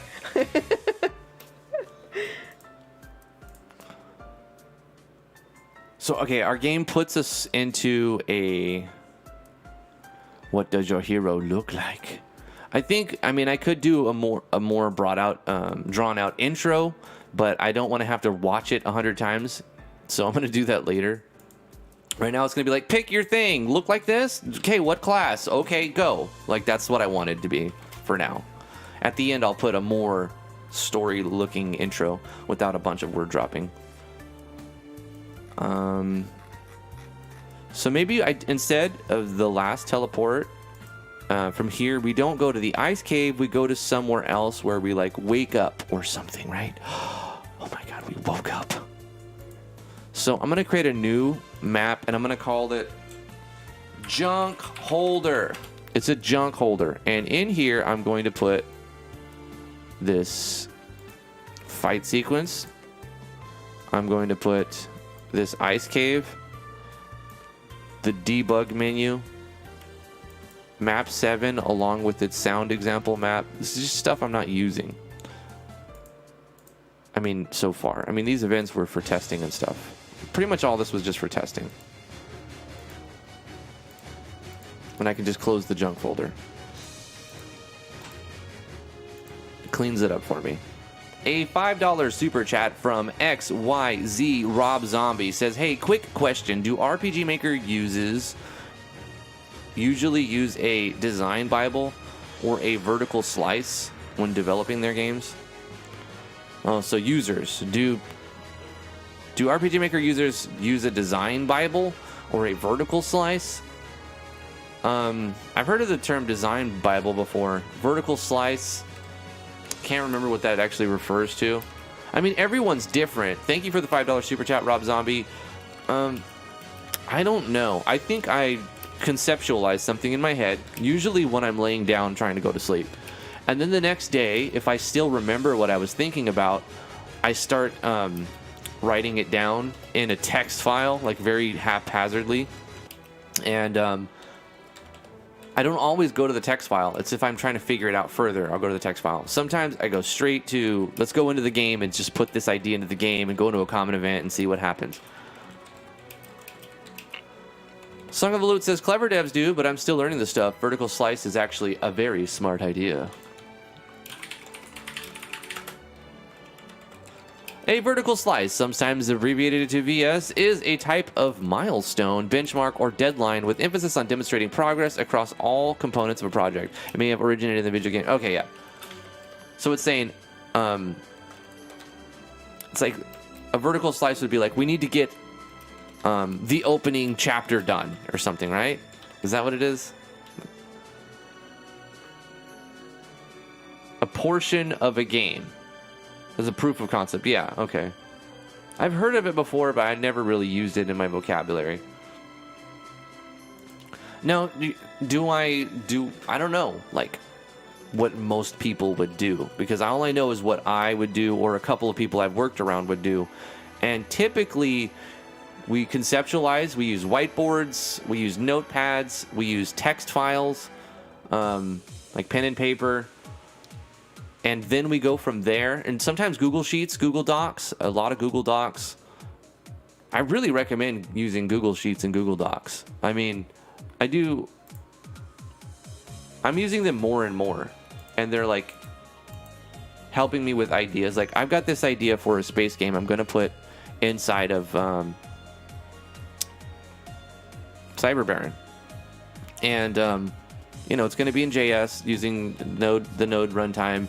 Speaker 1: So, okay, our game puts us into a... What does your hero look like? I could do a more brought out, drawn out intro, but I don't want to have to watch it 100 times. So I'm going to do that later. Right now it's going to be like, pick your thing. Look like this. Okay, what class? Okay, go. Like, that's what I wanted to be for now. At the end, I'll put a more story-looking intro without a bunch of word dropping. So maybe instead of the last teleport from here, we don't go to the ice cave. We go to somewhere else where we like wake up or something, right? Oh my God, we woke up. So I'm going to create a new map and I'm going to call it Junk Holder. It's a junk holder. And in here, I'm going to put this fight sequence. I'm going to put this ice cave, the debug menu, map 7 along with its sound example map. This is just stuff I'm not using. I mean, so far. I mean, these events were for testing and stuff. Pretty much all this was just for testing. And I can just close the junk folder. It cleans it up for me. A $5 super chat from XYZ Rob Zombie says, hey, quick question. Do RPG Maker usually use a design Bible or a vertical slice when developing their games? Oh, so users. Do RPG Maker users use a design Bible or a vertical slice? I've heard of the term design Bible before. Vertical slice, can't remember what that actually refers to. I mean, everyone's different. Thank you for the $5 super chat, Rob Zombie. I don't know. I think I conceptualize something in my head, usually when I'm laying down trying to go to sleep. And then the next day, if I still remember what I was thinking about, I start writing it down in a text file, like very haphazardly. And I don't always go to the text file. It's if I'm trying to figure it out further, I'll go to the text file. Sometimes I go straight to, let's go into the game and just put this idea into the game and go into a common event and see what happens. Song of the Loot says, clever devs do, but I'm still learning this stuff. Vertical slice is actually a very smart idea. A vertical slice, sometimes abbreviated to VS, is a type of milestone, benchmark, or deadline with emphasis on demonstrating progress across all components of a project. It may have originated in the video game. Okay, yeah. So it's saying, it's like a vertical slice would be like, we need to get the opening chapter done or something, right? Is that what it is? A portion of a game. As a proof of concept. Yeah, okay. I've heard of it before, but I never really used it in my vocabulary. No, I don't know, like, what most people would do. Because all I know is what I would do, or a couple of people I've worked around would do. And typically, we conceptualize, we use whiteboards, we use notepads, we use text files, like pen and paper. And then we go from there. And sometimes Google Sheets, Google Docs, a lot of Google Docs. I really recommend using Google Sheets and Google Docs. I mean, I'm using them more and more. And they're like helping me with ideas. Like, I've got this idea for a space game I'm going to put inside of Cyber Baron. And, it's going to be in JS using the Node runtime.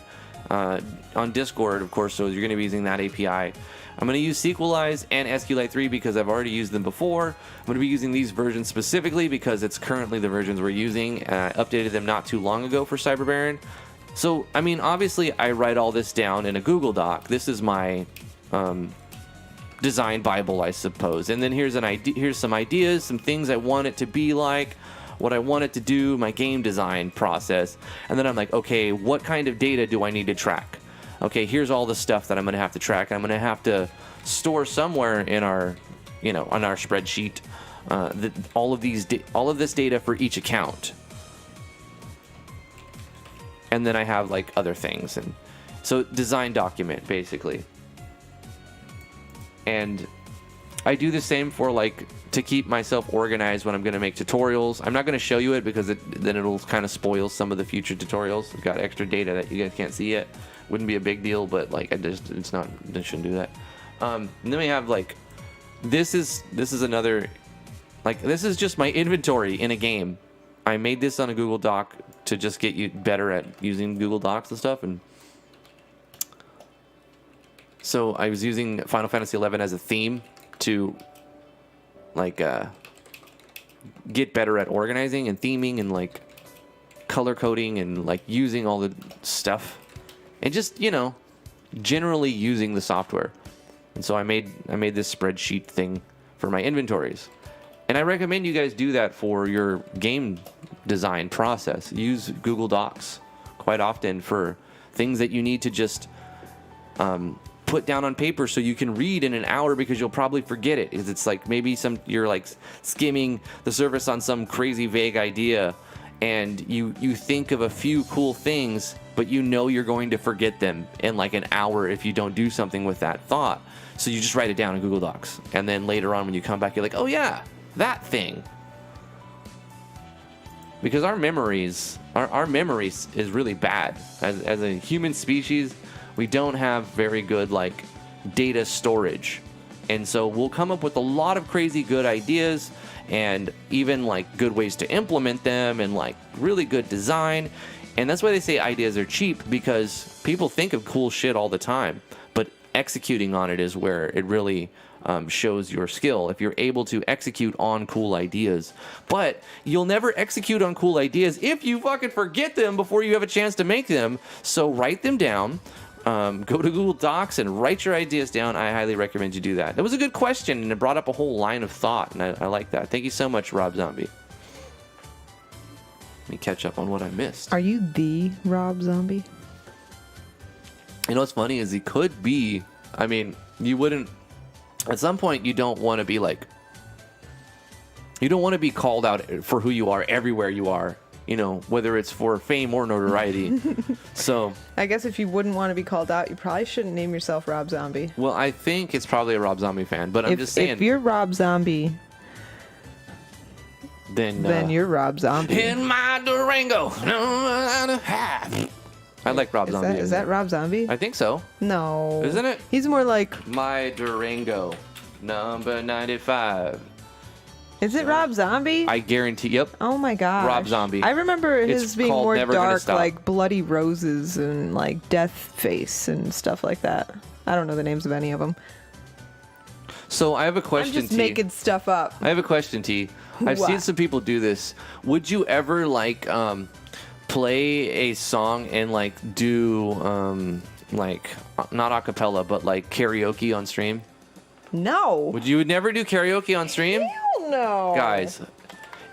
Speaker 1: On Discord, of course, so you're going to be using that API. I'm going to use Sequelize and SQLite 3 because I've already used them before. I'm going to be using these versions specifically because it's currently the versions we're using. I updated them not too long ago for Cyber Baron. So, I mean, obviously, I write all this down in a Google Doc. This is my design Bible, I suppose. And then here's some ideas, some things I want it to be like, what I want it to do, my game design process. And then I'm like, okay, what kind of data do I need to track? Okay, here's all the stuff that I'm going to have to track. I'm going to have to store somewhere in our, on our spreadsheet, all of this data for each account. And then I have like other things. And so design document, basically. And I do the same for to keep myself organized when I'm going to make tutorials. I'm not going to show you it because then it'll kind of spoil some of the future tutorials. I've got extra data that you guys can't see yet. Wouldn't be a big deal, but I shouldn't do that. And then we have this is another, this is just my inventory in a game. I made this on a Google Doc to just get you better at using Google Docs and stuff. And so I was using Final Fantasy XI as a theme to like get better at organizing and theming and like color coding and like using all the stuff and just, you know, generally using the software. And so I made this spreadsheet thing for my inventories. And I recommend you guys do that for your game design process. Use Google Docs quite often for things that you need to just put down on paper so you can read in an hour, because you'll probably forget it. It's like maybe you're like skimming the surface on some crazy vague idea, and you think of a few cool things, but you know you're going to forget them in like an hour if you don't do something with that thought. So you just write it down in Google Docs, and then later on when you come back, you're like, oh yeah, that thing. Because our memories is really bad. As a human species, we don't have very good like data storage. And so we'll come up with a lot of crazy good ideas and even like good ways to implement them and like really good design. And that's why they say ideas are cheap, because people think of cool shit all the time, but executing on it is where it really shows your skill, if you're able to execute on cool ideas. But you'll never execute on cool ideas if you fucking forget them before you have a chance to make them. So write them down. Go to Google Docs and write your ideas down. I highly recommend you do that. That was a good question, and it brought up a whole line of thought, and I like that. Thank you so much, Rob Zombie. Let me catch up on what I missed.
Speaker 2: Are you the Rob Zombie?
Speaker 1: You know what's funny is he could be. I mean, you wouldn't. At some point, you don't want to be like. You don't want to be called out for who you are everywhere you are. You know, whether it's for fame or notoriety. So.
Speaker 2: I guess if you wouldn't want to be called out, you probably shouldn't name yourself Rob Zombie.
Speaker 1: Well, I think it's probably a Rob Zombie fan, but I'm just saying.
Speaker 2: If you're Rob Zombie, then you're Rob Zombie.
Speaker 1: In my Durango. I like Rob Zombie.
Speaker 2: Is that Rob Zombie?
Speaker 1: I think so.
Speaker 2: No.
Speaker 1: Isn't it?
Speaker 2: He's more like...
Speaker 1: My Durango, number 95.
Speaker 2: Is it Rob Zombie?
Speaker 1: I guarantee. Yep.
Speaker 2: Oh my gosh.
Speaker 1: Rob Zombie.
Speaker 2: I remember his
Speaker 1: It's
Speaker 2: being
Speaker 1: called
Speaker 2: more
Speaker 1: Never Gonna
Speaker 2: dark,
Speaker 1: Stop.
Speaker 2: like Bloody Roses and like Death Face and stuff like that. I don't know the names of any of them.
Speaker 1: So I have a question,
Speaker 2: I'm just
Speaker 1: T.
Speaker 2: making stuff up.
Speaker 1: I have a question, T. I've seen
Speaker 2: What?
Speaker 1: some people do this. Would you ever like play a song and like do like not a cappella but like karaoke on stream?
Speaker 2: No.
Speaker 1: Would you never do karaoke on stream?
Speaker 2: Hell no.
Speaker 1: Guys,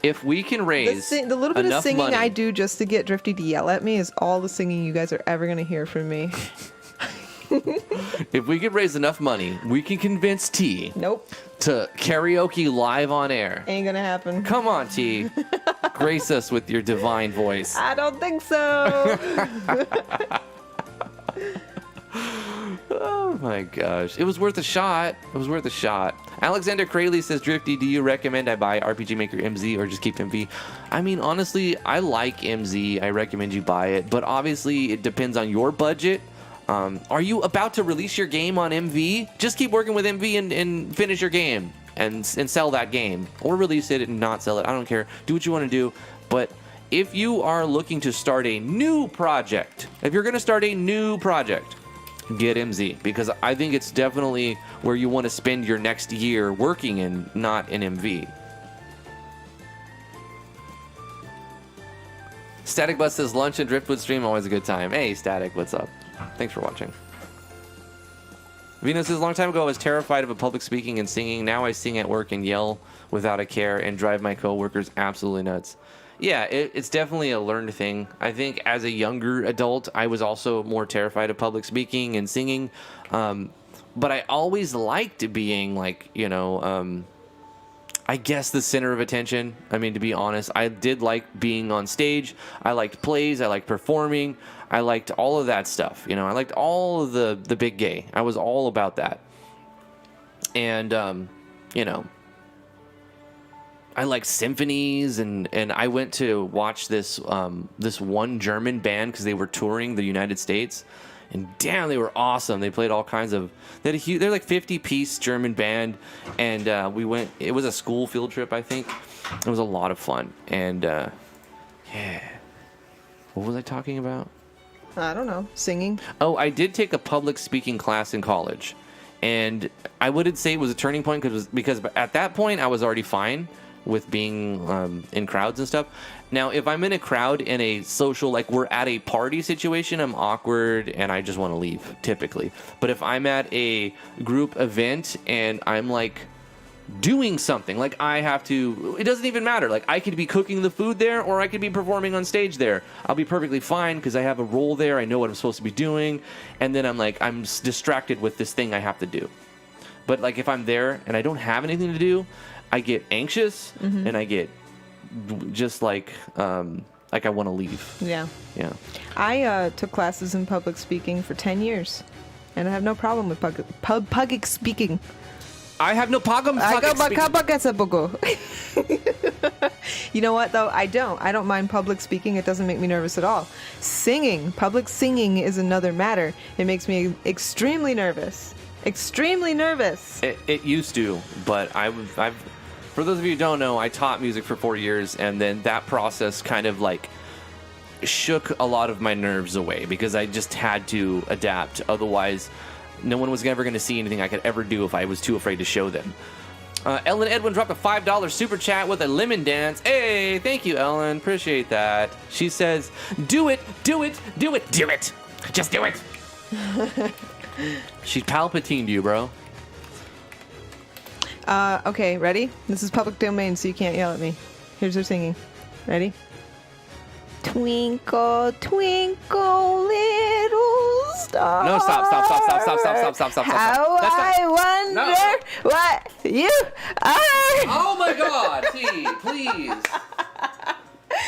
Speaker 1: if we can raise
Speaker 2: The little bit of
Speaker 1: enough
Speaker 2: singing
Speaker 1: money,
Speaker 2: I do just to get Drifty to yell at me is all the singing you guys are ever going to hear from me.
Speaker 1: if we could raise enough money, we can convince T
Speaker 2: Nope.
Speaker 1: to karaoke live on air.
Speaker 2: Ain't going to happen.
Speaker 1: Come on, T. Grace us with your divine voice.
Speaker 2: I don't think so.
Speaker 1: Oh my gosh. It was worth a shot. It was worth a shot. Alexander Crayley says, Drifty, do you recommend I buy RPG Maker MZ or just keep MV? I mean, honestly, I like MZ. I recommend you buy it. But obviously, it depends on your budget. Are you about to release your game on MV? Just keep working with MV and finish your game and sell that game. Or release it and not sell it. I don't care. Do what you want to do. But if you are looking to start a new project, if you're going to start a new project, get MZ, because I think it's definitely where you want to spend your next year working in, not in MV. Static Bus says lunch and Driftwood stream, always a good time. Hey, Static, what's up? Thanks for watching. Venus says, long time ago I was terrified of public speaking and singing. Now I sing at work and yell without a care and drive my coworkers absolutely nuts. Yeah, it's definitely a learned thing. I think as a younger adult, I was also more terrified of public speaking and singing. But I always liked being like, you know, I guess the center of attention. I mean, to be honest, I did like being on stage. I liked plays. I liked performing. I liked all of that stuff. You know, I liked all of the big gay. I was all about that. And, you know, I like symphonies, and I went to watch this this one German band because they were touring the United States, and damn, they were awesome. They played all kinds of. They're like 50-piece German band, and we went. It was a school field trip, I think. It was a lot of fun, and yeah. What was I talking about?
Speaker 2: I don't know. Singing.
Speaker 1: Oh, I did take a public speaking class in college. And I wouldn't say it was a turning point because at that point I was already fine with being in crowds and stuff. Now, if I'm in a crowd in a social, like we're at a party situation, I'm awkward and I just want to leave, typically. But if I'm at a group event and I'm like doing something, like I have to, it doesn't even matter. Like I could be cooking the food there or I could be performing on stage there. I'll be perfectly fine because I have a role there. I know what I'm supposed to be doing. And then I'm distracted with this thing I have to do. But like if I'm there and I don't have anything to do, I get anxious and I get just like I want to leave.
Speaker 2: Yeah.
Speaker 1: Yeah.
Speaker 2: I took classes in public speaking for 10 years, and I have no problem with public speaking.
Speaker 1: I have no problem.
Speaker 2: You know what, though? I don't mind public speaking. It doesn't make me nervous at all. Singing, public singing is another matter. It makes me extremely nervous. Extremely nervous.
Speaker 1: It used to, but I've for those of you who don't know, I taught music for 4 years, and then that process kind of like shook a lot of my nerves away because I just had to adapt. Otherwise, no one was ever going to see anything I could ever do if I was too afraid to show them. Ellen Edwin dropped a $5 super chat with a lemon dance. Hey, thank you, Ellen. Appreciate that. She says, do it, do it, do it, do it. Just do it. She Palpatined you, bro.
Speaker 2: Okay, ready? This is public domain, so you can't yell at me. Here's her singing. Ready? Twinkle, twinkle, little star.
Speaker 1: No, stop.
Speaker 2: How I wonder what you are.
Speaker 1: Oh my God, T, please.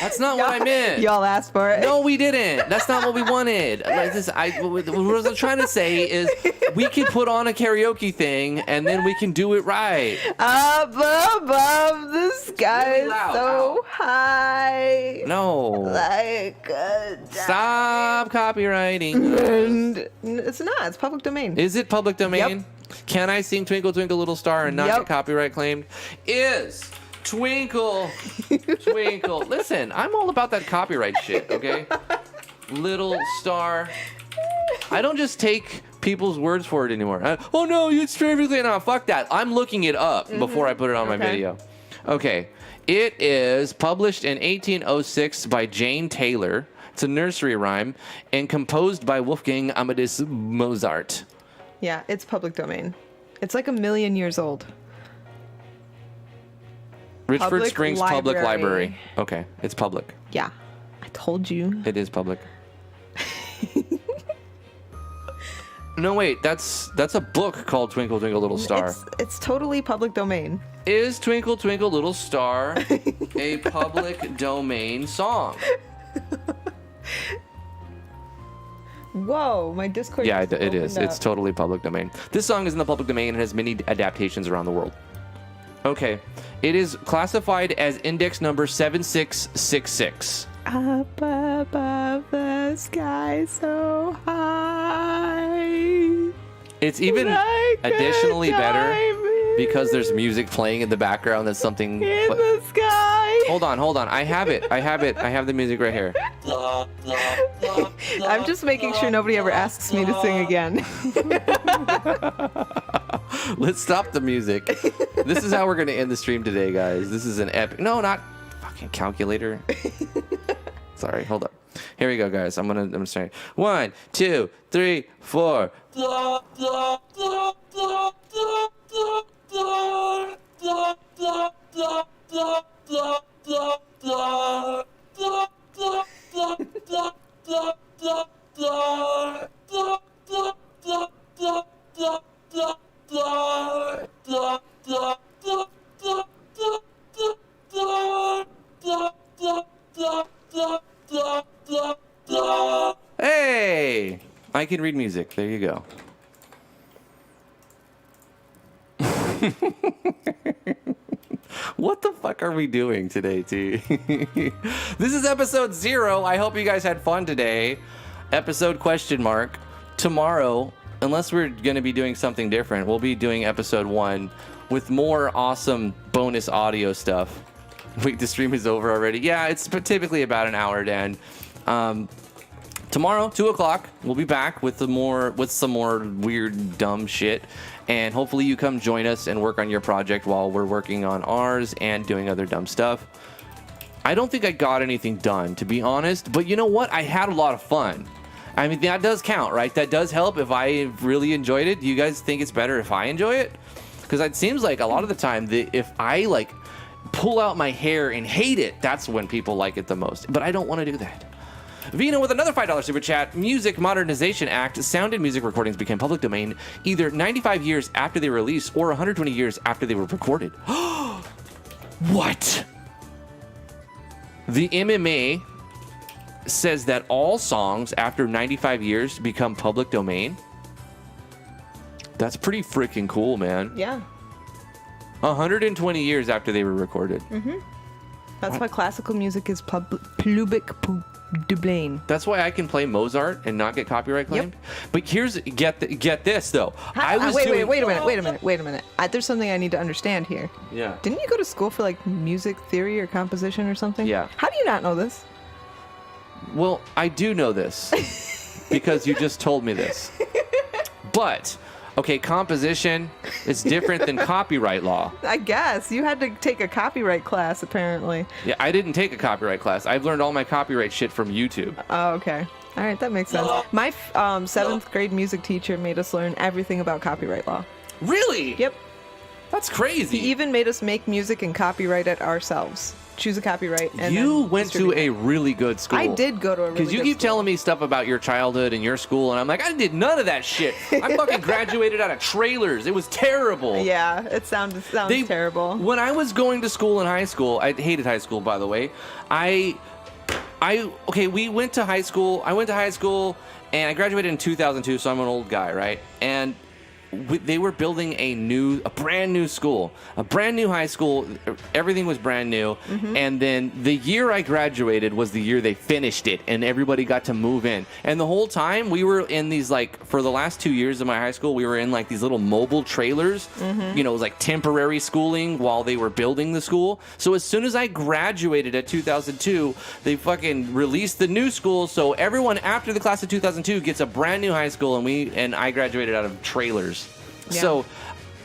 Speaker 1: That's not what I meant.
Speaker 2: Y'all asked for it.
Speaker 1: No, we didn't. That's not what we wanted. Like this, what I was trying to say is we could put on a karaoke thing and then we can do it right.
Speaker 2: Up above the sky,
Speaker 1: Really loud.
Speaker 2: so high.
Speaker 1: No.
Speaker 2: Like a
Speaker 1: Stop copywriting.
Speaker 2: diamond. It's not. It's public domain.
Speaker 1: Is it public domain? Can I sing Twinkle Twinkle Little Star and not get copyright claimed? Is Twinkle Twinkle. Listen, I'm all about that copyright shit, okay? Little Star. I don't just take people's words for it anymore. Oh no, it's perfectly. No, fuck that. I'm looking it up before I put it on my video. Okay. It is published in 1806 by Jane Taylor. It's a nursery rhyme and composed by Wolfgang Amadeus Mozart.
Speaker 2: Yeah, it's public domain. It's like 1,000,000 years old.
Speaker 1: Richford
Speaker 2: Public
Speaker 1: Springs Public Library. Okay, it's public.
Speaker 2: Yeah, I told you.
Speaker 1: It is public. No, wait, that's a book called Twinkle Twinkle Little Star.
Speaker 2: It's totally public domain.
Speaker 1: Is Twinkle Twinkle Little Star a public domain song?
Speaker 2: Whoa, my Discord.
Speaker 1: Yeah,
Speaker 2: just
Speaker 1: it is.
Speaker 2: opened
Speaker 1: It's
Speaker 2: up.
Speaker 1: totally public domain. This song is in the public domain and has many adaptations around the world. Okay. It is classified as index number 7666.
Speaker 2: Up above the sky so high.
Speaker 1: It's even
Speaker 2: like
Speaker 1: additionally
Speaker 2: a
Speaker 1: better
Speaker 2: diamond
Speaker 1: because there's music playing in the background. That's something.
Speaker 2: in the sky.
Speaker 1: Hold on. I have it. I have the music right here.
Speaker 2: I'm just making sure nobody ever asks me to sing again.
Speaker 1: Let's stop the music. This is how we're going to end the stream today, guys. This is an epic. No, not fucking calculator. Sorry, hold up. Here we go, guys. I'm gonna start. 1, 2, 3, 4. Hey! I can read music. There you go. What the fuck are we doing today, T? This is episode 0. I hope you guys had fun today. Episode ? Tomorrow, unless we're going to be doing something different, we'll be doing episode 1 with more awesome bonus audio stuff. Wait, the stream is over already? Yeah, it's typically about an hour, Dan. tomorrow, 2 o'clock, we'll be back with some more weird, dumb shit. And hopefully you come join us and work on your project while we're working on ours and doing other dumb stuff. I don't think I got anything done, to be honest. But you know what? I had a lot of fun. I mean, that does count, right? That does help if I really enjoyed it. Do you guys think it's better if I enjoy it? Because it seems like a lot of the time, if I, like, pull out my hair and hate it, that's when people like it the most. But I don't want to do that. Vina with another $5 super chat. Music Modernization Act. Sound and music recordings became public domain either 95 years after they were released or 120 years after they were recorded. What? The MMA says that all songs after 95 years become public domain. That's pretty freaking cool, man.
Speaker 2: Yeah.
Speaker 1: 120 years after they were recorded.
Speaker 2: That's why classical music is public domain.
Speaker 1: That's why I can play Mozart and not get copyright claimed. Yep. But get this though.
Speaker 2: Wait a minute. There's something I need to understand here.
Speaker 1: Yeah.
Speaker 2: Didn't you go to school for like music theory or composition or something?
Speaker 1: Yeah.
Speaker 2: How do you not know this?
Speaker 1: Well, I do know this because you just told me this. But, okay, composition is different than copyright law.
Speaker 2: I guess. You had to take a copyright class, apparently.
Speaker 1: Yeah, I didn't take a copyright class. I've learned all my copyright shit from YouTube.
Speaker 2: Oh, okay. All right, that makes sense. My 7th grade music teacher made us learn everything about copyright law.
Speaker 1: Really?
Speaker 2: Yep.
Speaker 1: That's crazy.
Speaker 2: He even made us make music and copyright it ourselves. Choose a copyright. And
Speaker 1: you
Speaker 2: then
Speaker 1: went to
Speaker 2: distribute
Speaker 1: a
Speaker 2: it.
Speaker 1: really good school.
Speaker 2: I did go to a really good
Speaker 1: Because you keep telling me stuff about your childhood and your school, and I'm like, I did none of that shit. I fucking graduated out of trailers. It was terrible.
Speaker 2: Yeah, it sounds terrible.
Speaker 1: When I was going to school in high school, I hated high school, by the way. We went to high school. I went to high school, and I graduated in 2002, so I'm an old guy, right? And they were building a brand new school, a brand new high school. Everything was brand new. And then the year I graduated was the year they finished it, and everybody got to move in. And the whole time we were in these, like, for the last 2 years of my high school, we were in like these little mobile trailers. You know, it was like temporary schooling while they were building the school. So as soon as I graduated at 2002, they fucking released the new school. So everyone after the class of 2002 gets a brand new high school, and I graduated out of trailers.
Speaker 2: Yeah.
Speaker 1: So,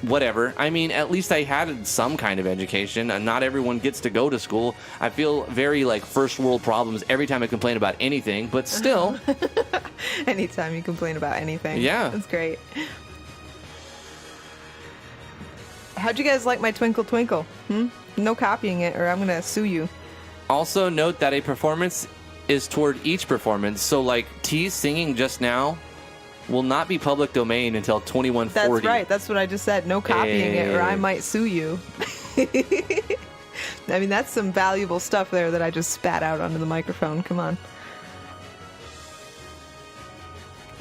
Speaker 1: whatever. I mean, at least I had some kind of education, and not everyone gets to go to school. I feel very like first world problems every time I complain about anything, but still.
Speaker 2: Anytime you complain about anything.
Speaker 1: Yeah.
Speaker 2: That's great. How'd you guys like my Twinkle Twinkle? No copying it, or I'm going to sue you.
Speaker 1: Also, note that a performance is toward each performance. So, like, T singing just now will not be public domain until 2140.
Speaker 2: That's right. That's what I just said. No copying it, or I might sue you. I mean, that's some valuable stuff there that I just spat out onto the microphone. Come on.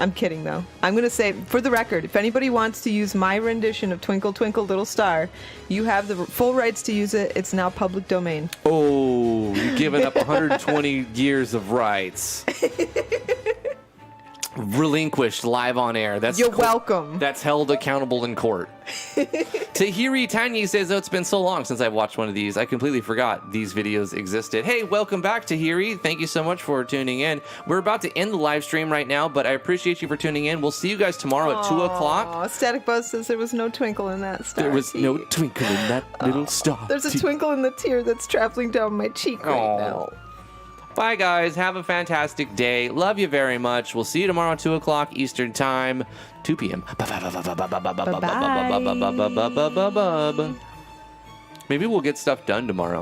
Speaker 2: I'm kidding, though. I'm going to say, for the record, if anybody wants to use my rendition of Twinkle Twinkle Little Star, you have the full rights to use it. It's now public domain.
Speaker 1: Oh, you've given up 120 years of rights. Relinquished live on air.
Speaker 2: You're welcome.
Speaker 1: That's held accountable in court. Tahiri Tanyi says, oh, it's been so long since I've watched one of these. I completely forgot these videos existed. Hey, welcome back, Tahiri. Thank you so much for tuning in. We're about to end the live stream right now, but I appreciate you for tuning in. We'll see you guys tomorrow at 2 o'clock.
Speaker 2: Static Buzz says there was no twinkle in that star.
Speaker 1: There was no twinkle in that little star.
Speaker 2: There's a twinkle in the tear that's traveling down my cheek right now.
Speaker 1: Bye, guys. Have a fantastic day. Love you very much. We'll see you tomorrow at 2 o'clock Eastern Time, 2 p.m. Maybe we'll get stuff done tomorrow.